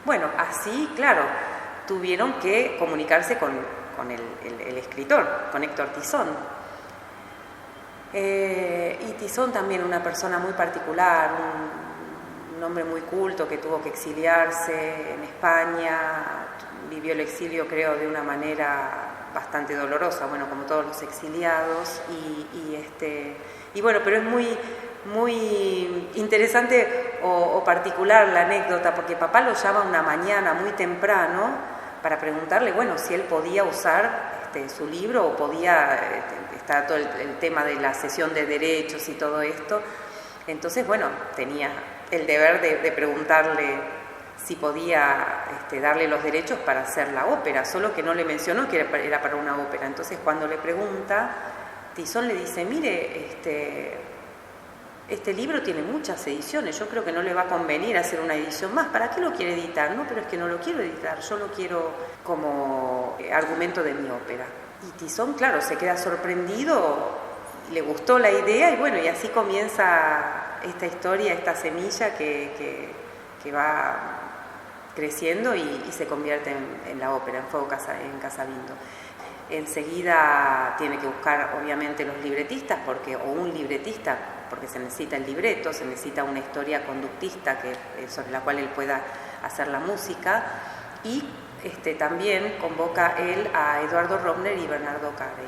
Bueno, así, claro, tuvieron que comunicarse con el escritor, con Héctor Tizón. Y Tizón también una persona muy particular, un hombre muy culto que tuvo que exiliarse en España, vivió el exilio creo de una manera bastante dolorosa, bueno, como todos los exiliados, y bueno, pero es muy interesante o particular la anécdota, porque papá lo llama una mañana muy temprano para preguntarle, bueno, si él podía usar su libro o podía, está todo el tema de la cesión de derechos y todo esto. Entonces, bueno, tenía el deber de preguntarle si podía darle los derechos para hacer la ópera, solo que no le mencionó que era para una ópera. Entonces, cuando le pregunta, Tizón le dice, mire, este libro tiene muchas ediciones, yo creo que no le va a convenir hacer una edición más. ¿Para qué lo quiere editar? No, pero es que no lo quiero editar, yo lo quiero como argumento de mi ópera. Y Tizón, claro, se queda sorprendido, le gustó la idea y bueno, y así comienza esta historia, esta semilla que va creciendo y se convierte en la ópera, en Fuego en Casabindo. Enseguida tiene que buscar obviamente los libretistas, o un libretista, porque se necesita el libreto, se necesita una historia conductista sobre la cual él pueda hacer la música, y también convoca él a Eduardo Robner y Bernardo Carey.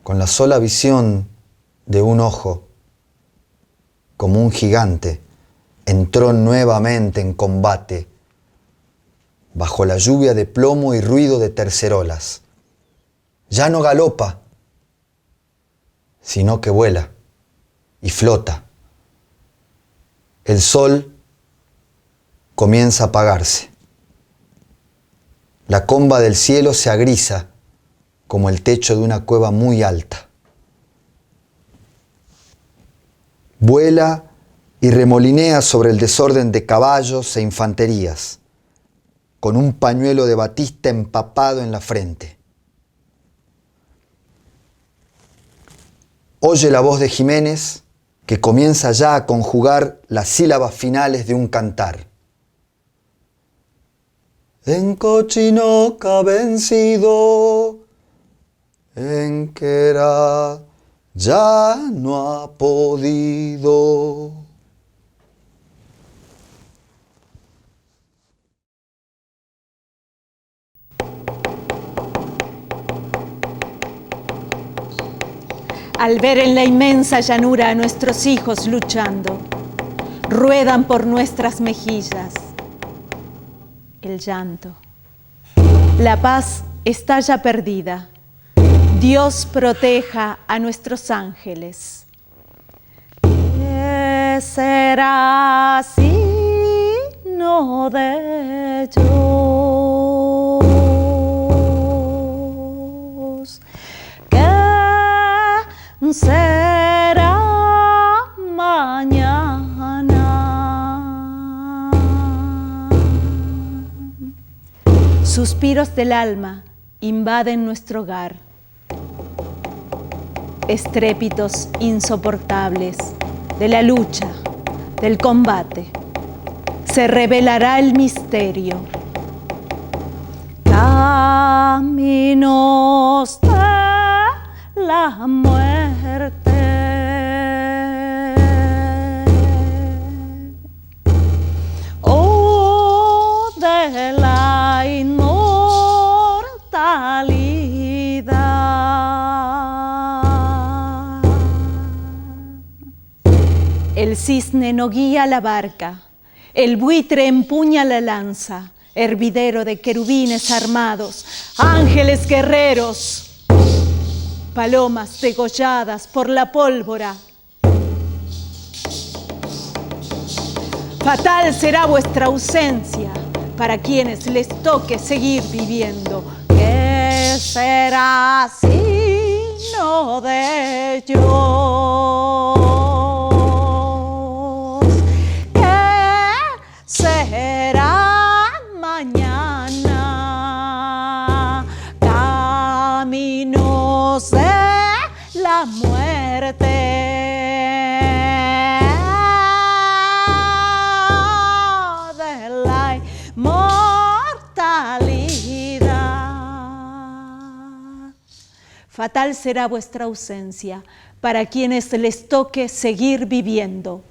Con la sola visión de un ojo, como un gigante, entró nuevamente en combate, bajo la lluvia de plomo y ruido de tercerolas. Ya no galopa, sino que vuela y flota. El sol comienza a apagarse. La comba del cielo se agrisa como el techo de una cueva muy alta. Vuela y remolinea sobre el desorden de caballos e infanterías, con un pañuelo de batista empapado en la frente. Oye la voz de Jiménez, que comienza ya a conjugar las sílabas finales de un cantar. En Cochinoca vencido, en Quera ya no ha podido. Al ver en la inmensa llanura a nuestros hijos luchando, ruedan por nuestras mejillas el llanto. La paz está ya perdida. Dios proteja a nuestros ángeles. ¿Qué será sino de ellos? ¿Qué será mañana? Suspiros del alma invaden nuestro hogar. Estrépitos insoportables de la lucha, del combate. Se revelará el misterio. Caminos de la muerte. Oh, de la inmortalidad. El cisne no guía la barca, el buitre empuña la lanza, hervidero de querubines armados, ángeles guerreros, palomas degolladas por la pólvora. Fatal será vuestra ausencia para quienes les toque seguir viviendo. ¿Qué será sino de ellos? ¿Qué será mañana? Caminos de la muerte. Fatal será vuestra ausencia para quienes les toque seguir viviendo.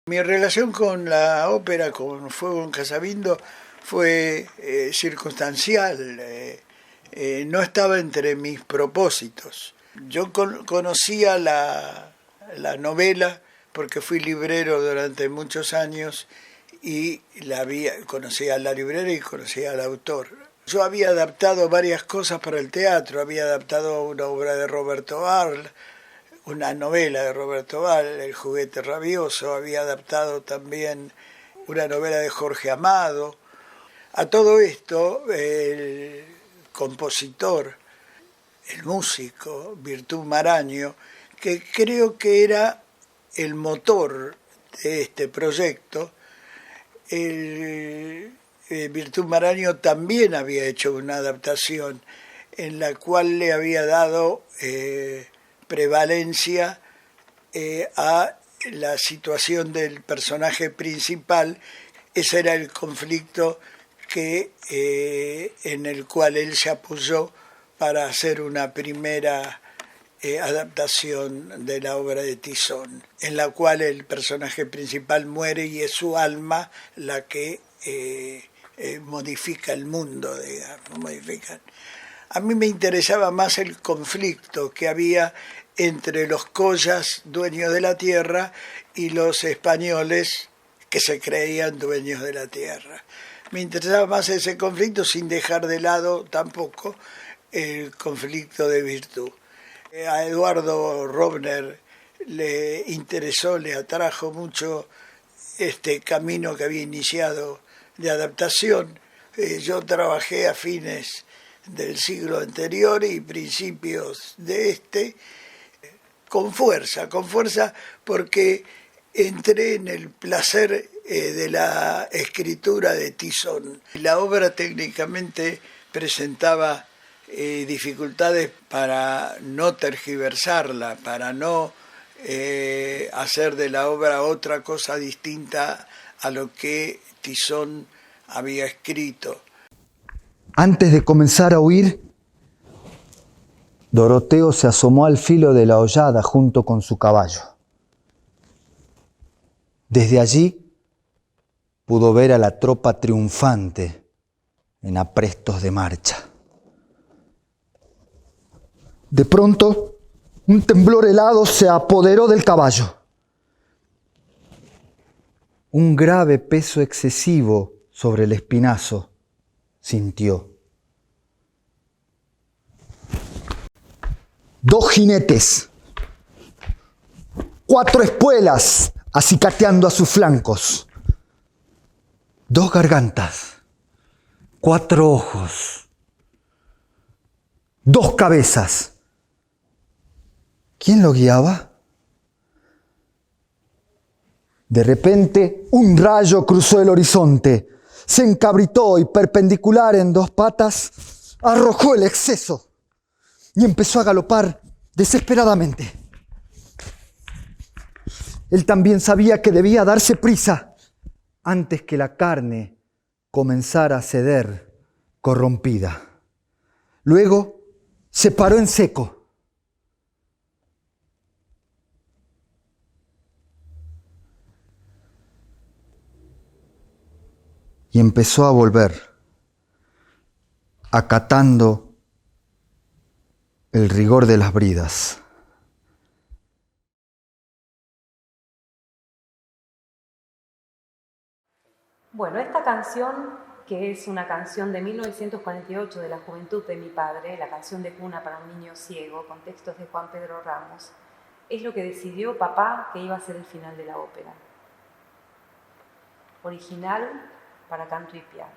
Mi relación con la ópera, con Fuego en Casabindo, fue circunstancial. No estaba entre mis propósitos. Yo conocía la novela porque fui librero durante muchos años y conocía a la librera y conocía al autor. Yo había adaptado varias cosas para el teatro, había adaptado una obra de Roberto Arlt, una novela de Roberto Arlt, El juguete rabioso, había adaptado también una novela de Jorge Amado. A todo esto, el compositor, el músico, Virtud Maraño, que creo que era el motor de este proyecto, Virtud Maraño también había hecho una adaptación en la cual le había dado prevalencia a la situación del personaje principal. Ese era el conflicto en el cual él se apoyó para hacer una primera adaptación de la obra de Tizón, en la cual el personaje principal muere y es su alma la que modifica el mundo, digamos, A mí me interesaba más el conflicto que había entre los collas, dueños de la tierra, y los españoles que se creían dueños de la tierra. Me interesaba más ese conflicto, sin dejar de lado tampoco el conflicto de Virtud. A Eduardo Robner le interesó, le atrajo mucho este camino que había iniciado de adaptación. Yo trabajé a fines del siglo anterior y principios de con fuerza, porque entré en el placer de la escritura de Tizón. La obra técnicamente presentaba dificultades para no tergiversarla, para no hacer de la obra otra cosa distinta a lo que Tizón había escrito. Antes de comenzar a huir, Doroteo se asomó al filo de la hollada junto con su caballo. Desde allí pudo ver a la tropa triunfante en aprestos de marcha. De pronto, un temblor helado se apoderó del caballo. Un grave peso excesivo sobre el espinazo sintió. 2 jinetes, 4 espuelas acicateando a sus flancos, 2 gargantas, 4 ojos, 2 cabezas. ¿Quién lo guiaba? De repente, un rayo cruzó el horizonte, se encabritó y perpendicular en 2 patas, arrojó el exceso y empezó a galopar desesperadamente. Él también sabía que debía darse prisa antes que la carne comenzara a ceder corrompida. Luego se paró en seco. Y empezó a volver, acatando el rigor de las bridas. Bueno, esta canción, que es una canción de 1948 de la juventud de mi padre, la canción de cuna para un niño ciego, con textos de Juan Pedro Ramos, es lo que decidió papá que iba a ser el final de la ópera. Original para canto y piano.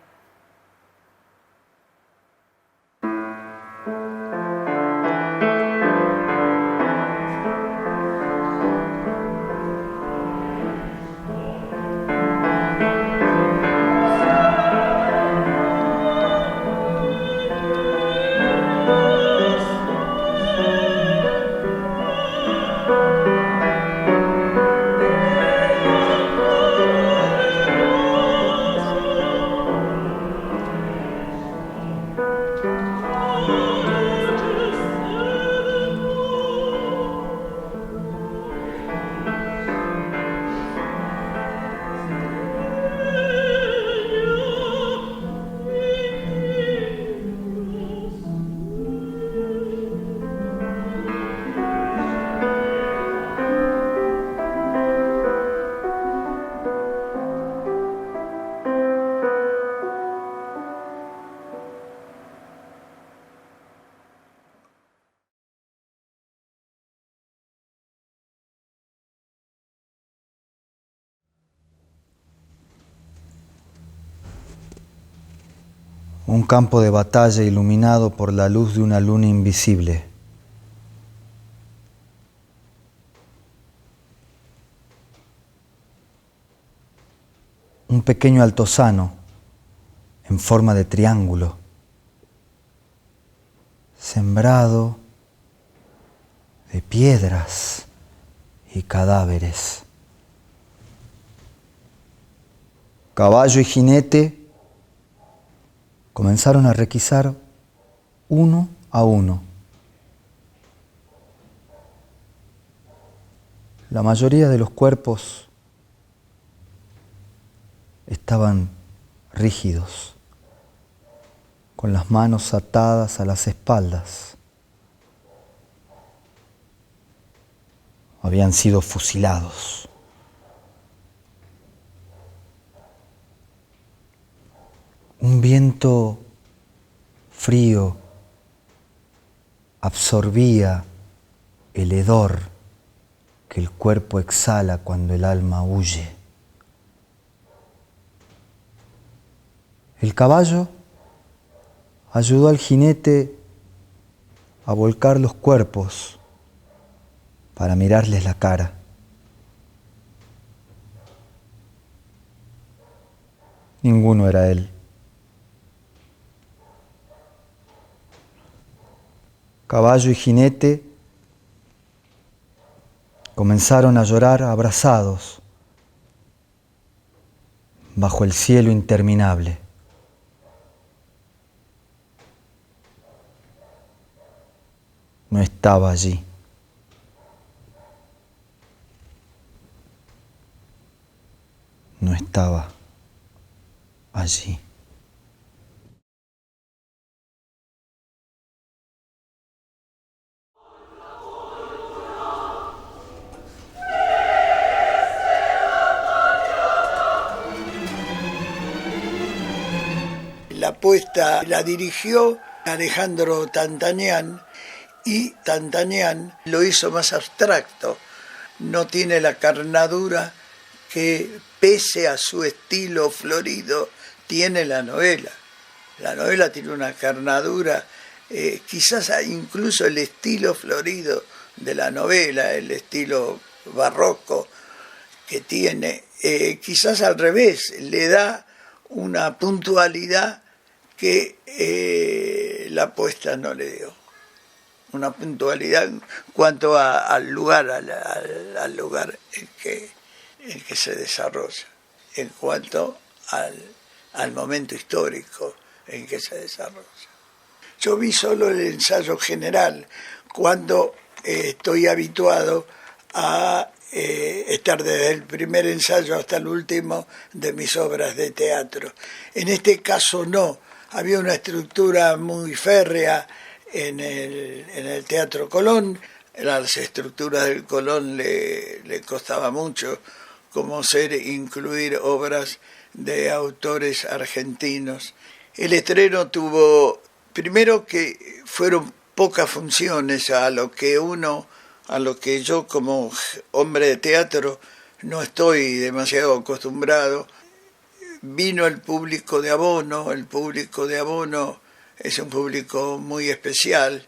Un campo de batalla iluminado por la luz de una luna invisible. un pequeño altozano en forma de triángulo, sembrado de piedras y cadáveres. Caballo y jinete comenzaron a requisar uno a uno. La mayoría de los cuerpos estaban rígidos, con las manos atadas a las espaldas. Habían sido fusilados. Un viento frío absorbía el hedor que el cuerpo exhala cuando el alma huye. El caballo ayudó al jinete a volcar los cuerpos para mirarles la cara. Ninguno era él. Caballo y jinete comenzaron a llorar abrazados bajo el cielo interminable. No estaba allí. No estaba allí. La puesta la dirigió Alejandro Tantanian y Tantanian lo hizo más abstracto. No tiene la carnadura que, pese a su estilo florido, tiene la novela. La novela tiene una carnadura, quizás incluso el estilo florido de la novela, el estilo barroco que tiene, quizás al revés, le da una puntualidad que la puesta no le dio. Una puntualidad en cuanto al lugar, al lugar en que se desarrolla, en cuanto al momento histórico en que se desarrolla. Yo vi solo el ensayo general, cuando estoy habituado a estar desde el primer ensayo hasta el último de mis obras de teatro. En este caso no, había una estructura muy férrea en el Teatro Colón. Las estructuras del Colón le costaba mucho, como incluir obras de autores argentinos. El estreno tuvo, primero que fueron pocas funciones a lo que yo como hombre de teatro no estoy demasiado acostumbrado. Vino el público de abono. El público de abono es un público muy especial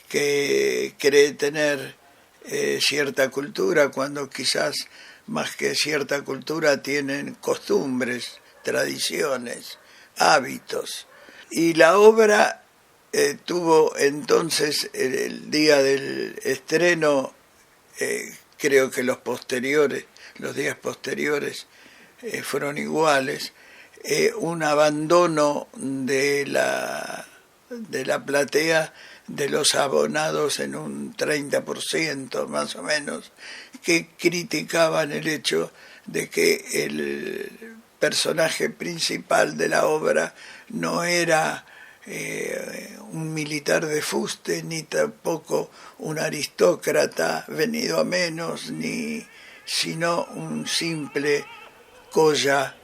que cree tener cierta cultura, cuando quizás más que cierta cultura tienen costumbres, tradiciones, hábitos. Y la obra tuvo entonces, el día del estreno, creo que los días posteriores fueron iguales, un abandono de la platea de los abonados en un 30% más o menos, que criticaban el hecho de que el personaje principal de la obra no era un militar de fuste, ni tampoco un aristócrata venido a menos, sino un simple colla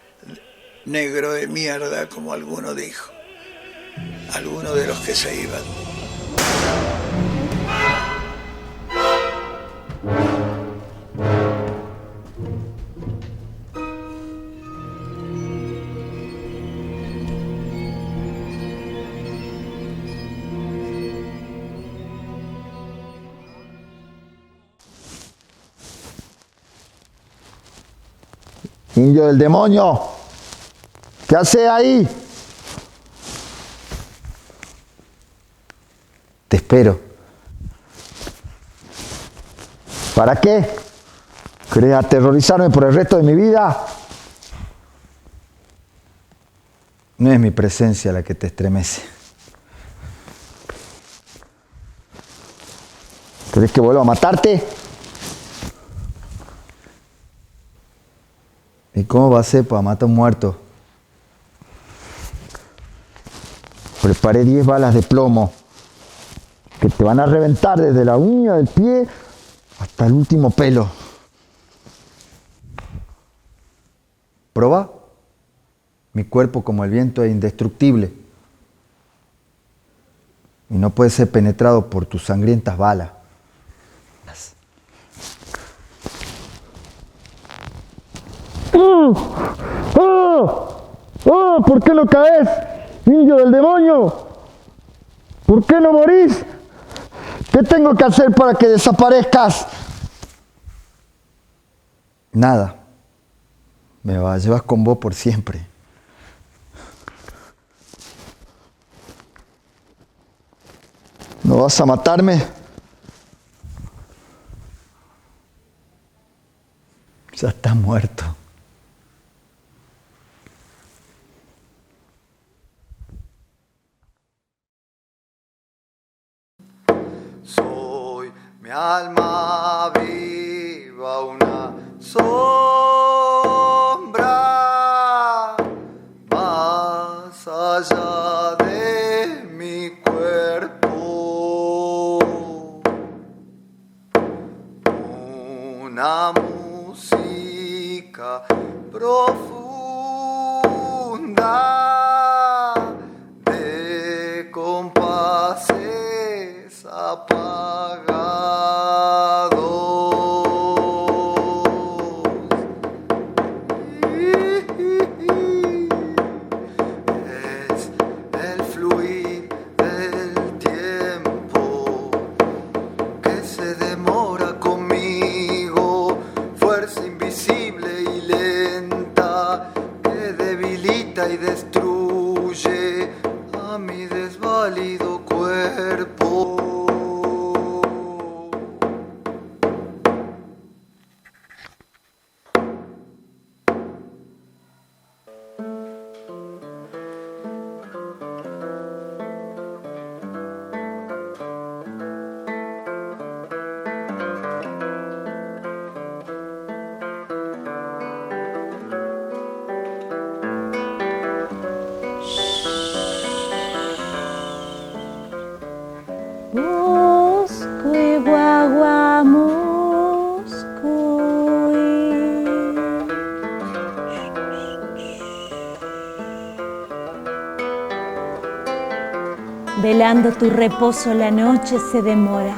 negro de mierda, como alguno dijo, alguno de los que se iban. Indio del demonio, ¿Qué haces ahí? Te espero. ¿Para qué? ¿Querés aterrorizarme por el resto de mi vida? No es mi presencia la que te estremece. ¿Querés que vuelva a matarte? ¿Y cómo va a ser para matar a un muerto? Preparé 10 balas de plomo que te van a reventar desde la uña del pie hasta el último pelo. ¿Proba? Mi cuerpo, como el viento, es indestructible y no puede ser penetrado por tus sangrientas balas. ¿Por qué no caes, niño del demonio? ¿Por qué no morís? ¿Qué tengo que hacer para que desaparezcas? Nada. Me vas a llevar con vos por siempre. ¿No vas a matarme? Ya está muerto. Soy mi alma viva, una sombra más allá de mi cuerpo, una música profunda de compases apagados. Es el fluir del tiempo que se demora conmigo, fuerza invisible y lenta que debilita y destruye a mi desvalido cuerpo. Muscuy, guagua, muscuy. Velando tu reposo la noche se demora.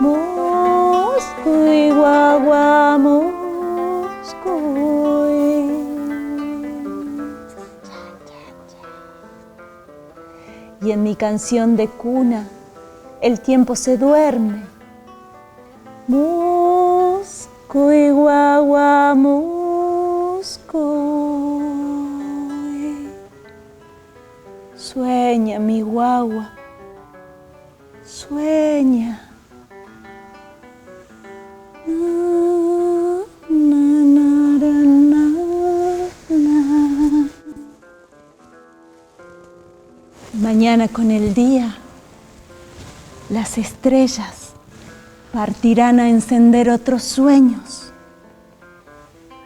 Muscuy, guagua, muscuy. Y en mi canción de cuna el tiempo se duerme. Muscuy, guagua, muscuy. Sueña, mi guagua, sueña. Mañana con el día, las estrellas partirán a encender otros sueños,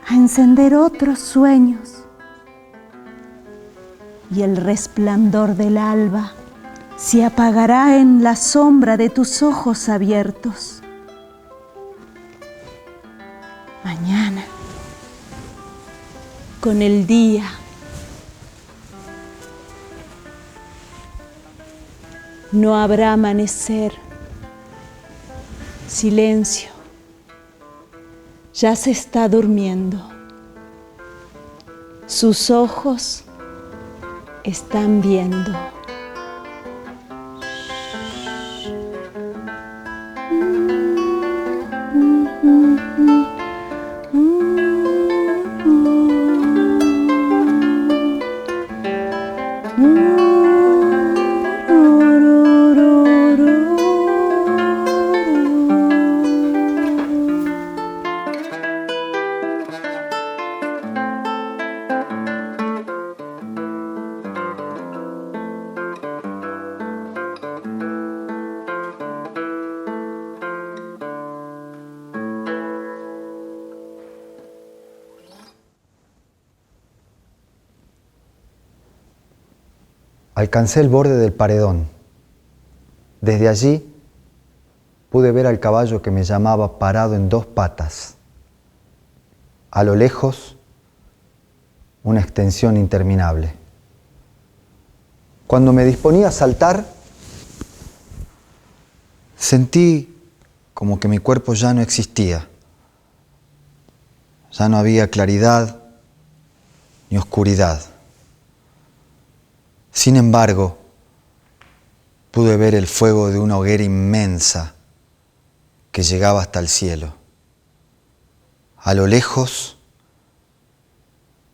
a encender otros sueños. Y el resplandor del alba se apagará en la sombra de tus ojos abiertos. Mañana, con el día, no habrá amanecer, silencio, ya se está durmiendo. Sus ojos están viendo. alcancé el borde del paredón. Desde allí pude ver al caballo que me llamaba parado en 2 patas. A lo lejos, una extensión interminable. Cuando me disponía a saltar, sentí como que mi cuerpo ya no existía. Ya no había claridad ni oscuridad. Sin embargo, pude ver el fuego de una hoguera inmensa que llegaba hasta el cielo. A lo lejos,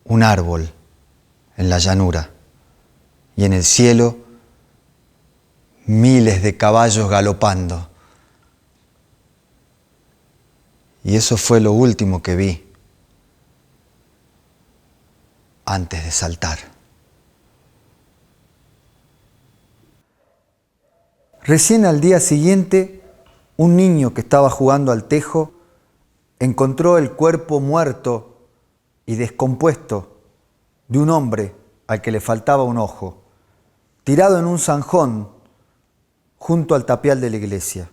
un árbol en la llanura y en el cielo, miles de caballos galopando. Y eso fue lo último que vi antes de saltar. Recién al día siguiente, un niño que estaba jugando al tejo encontró el cuerpo muerto y descompuesto de un hombre al que le faltaba un ojo, tirado en un zanjón junto al tapial de la iglesia.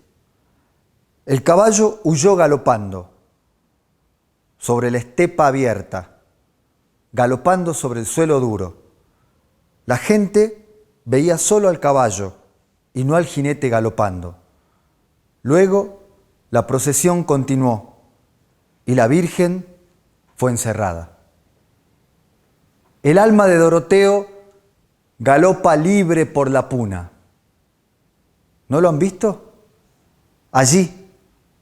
El caballo huyó galopando sobre la estepa abierta, galopando sobre el suelo duro. La gente veía solo al caballo y no al jinete galopando. Luego la procesión continuó y la Virgen fue encerrada. El alma de Doroteo galopa libre por la puna. ¿No lo han visto? Allí,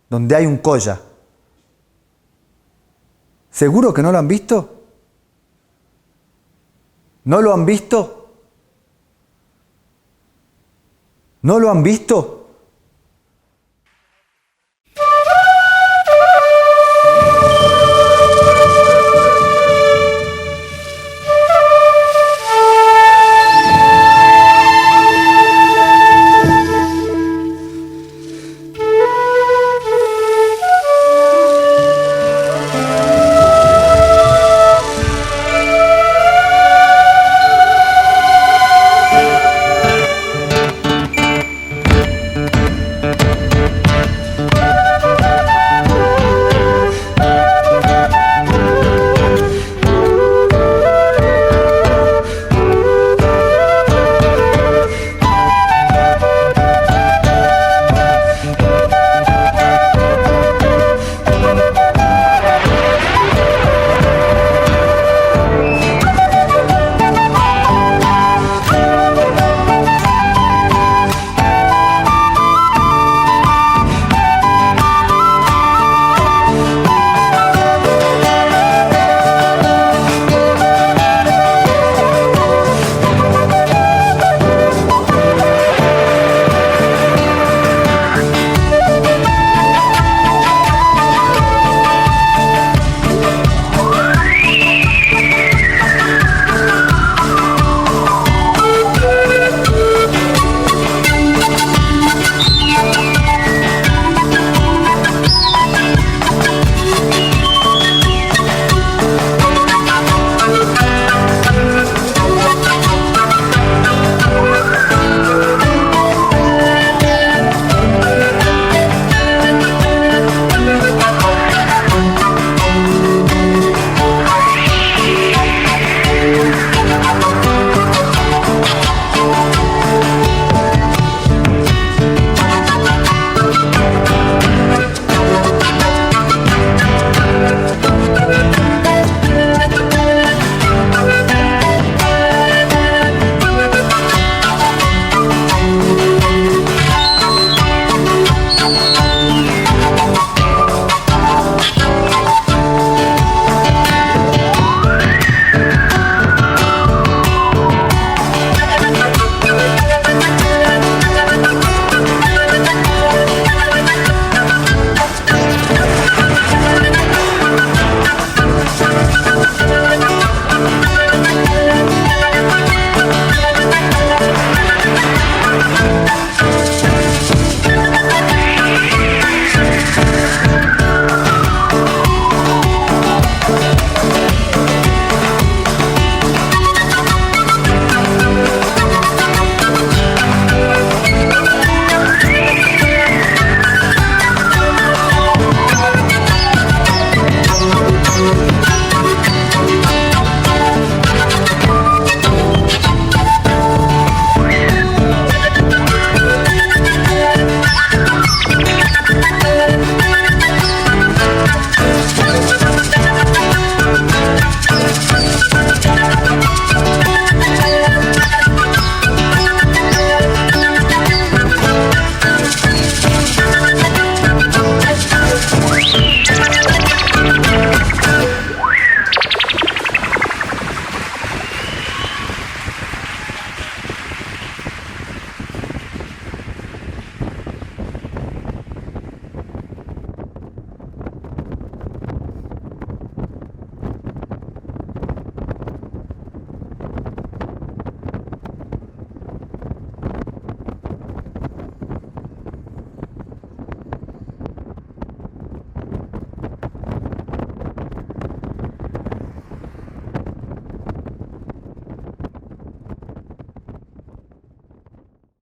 donde hay un colla. ¿Seguro que no lo han visto? ¿No lo han visto? ¿No lo han visto?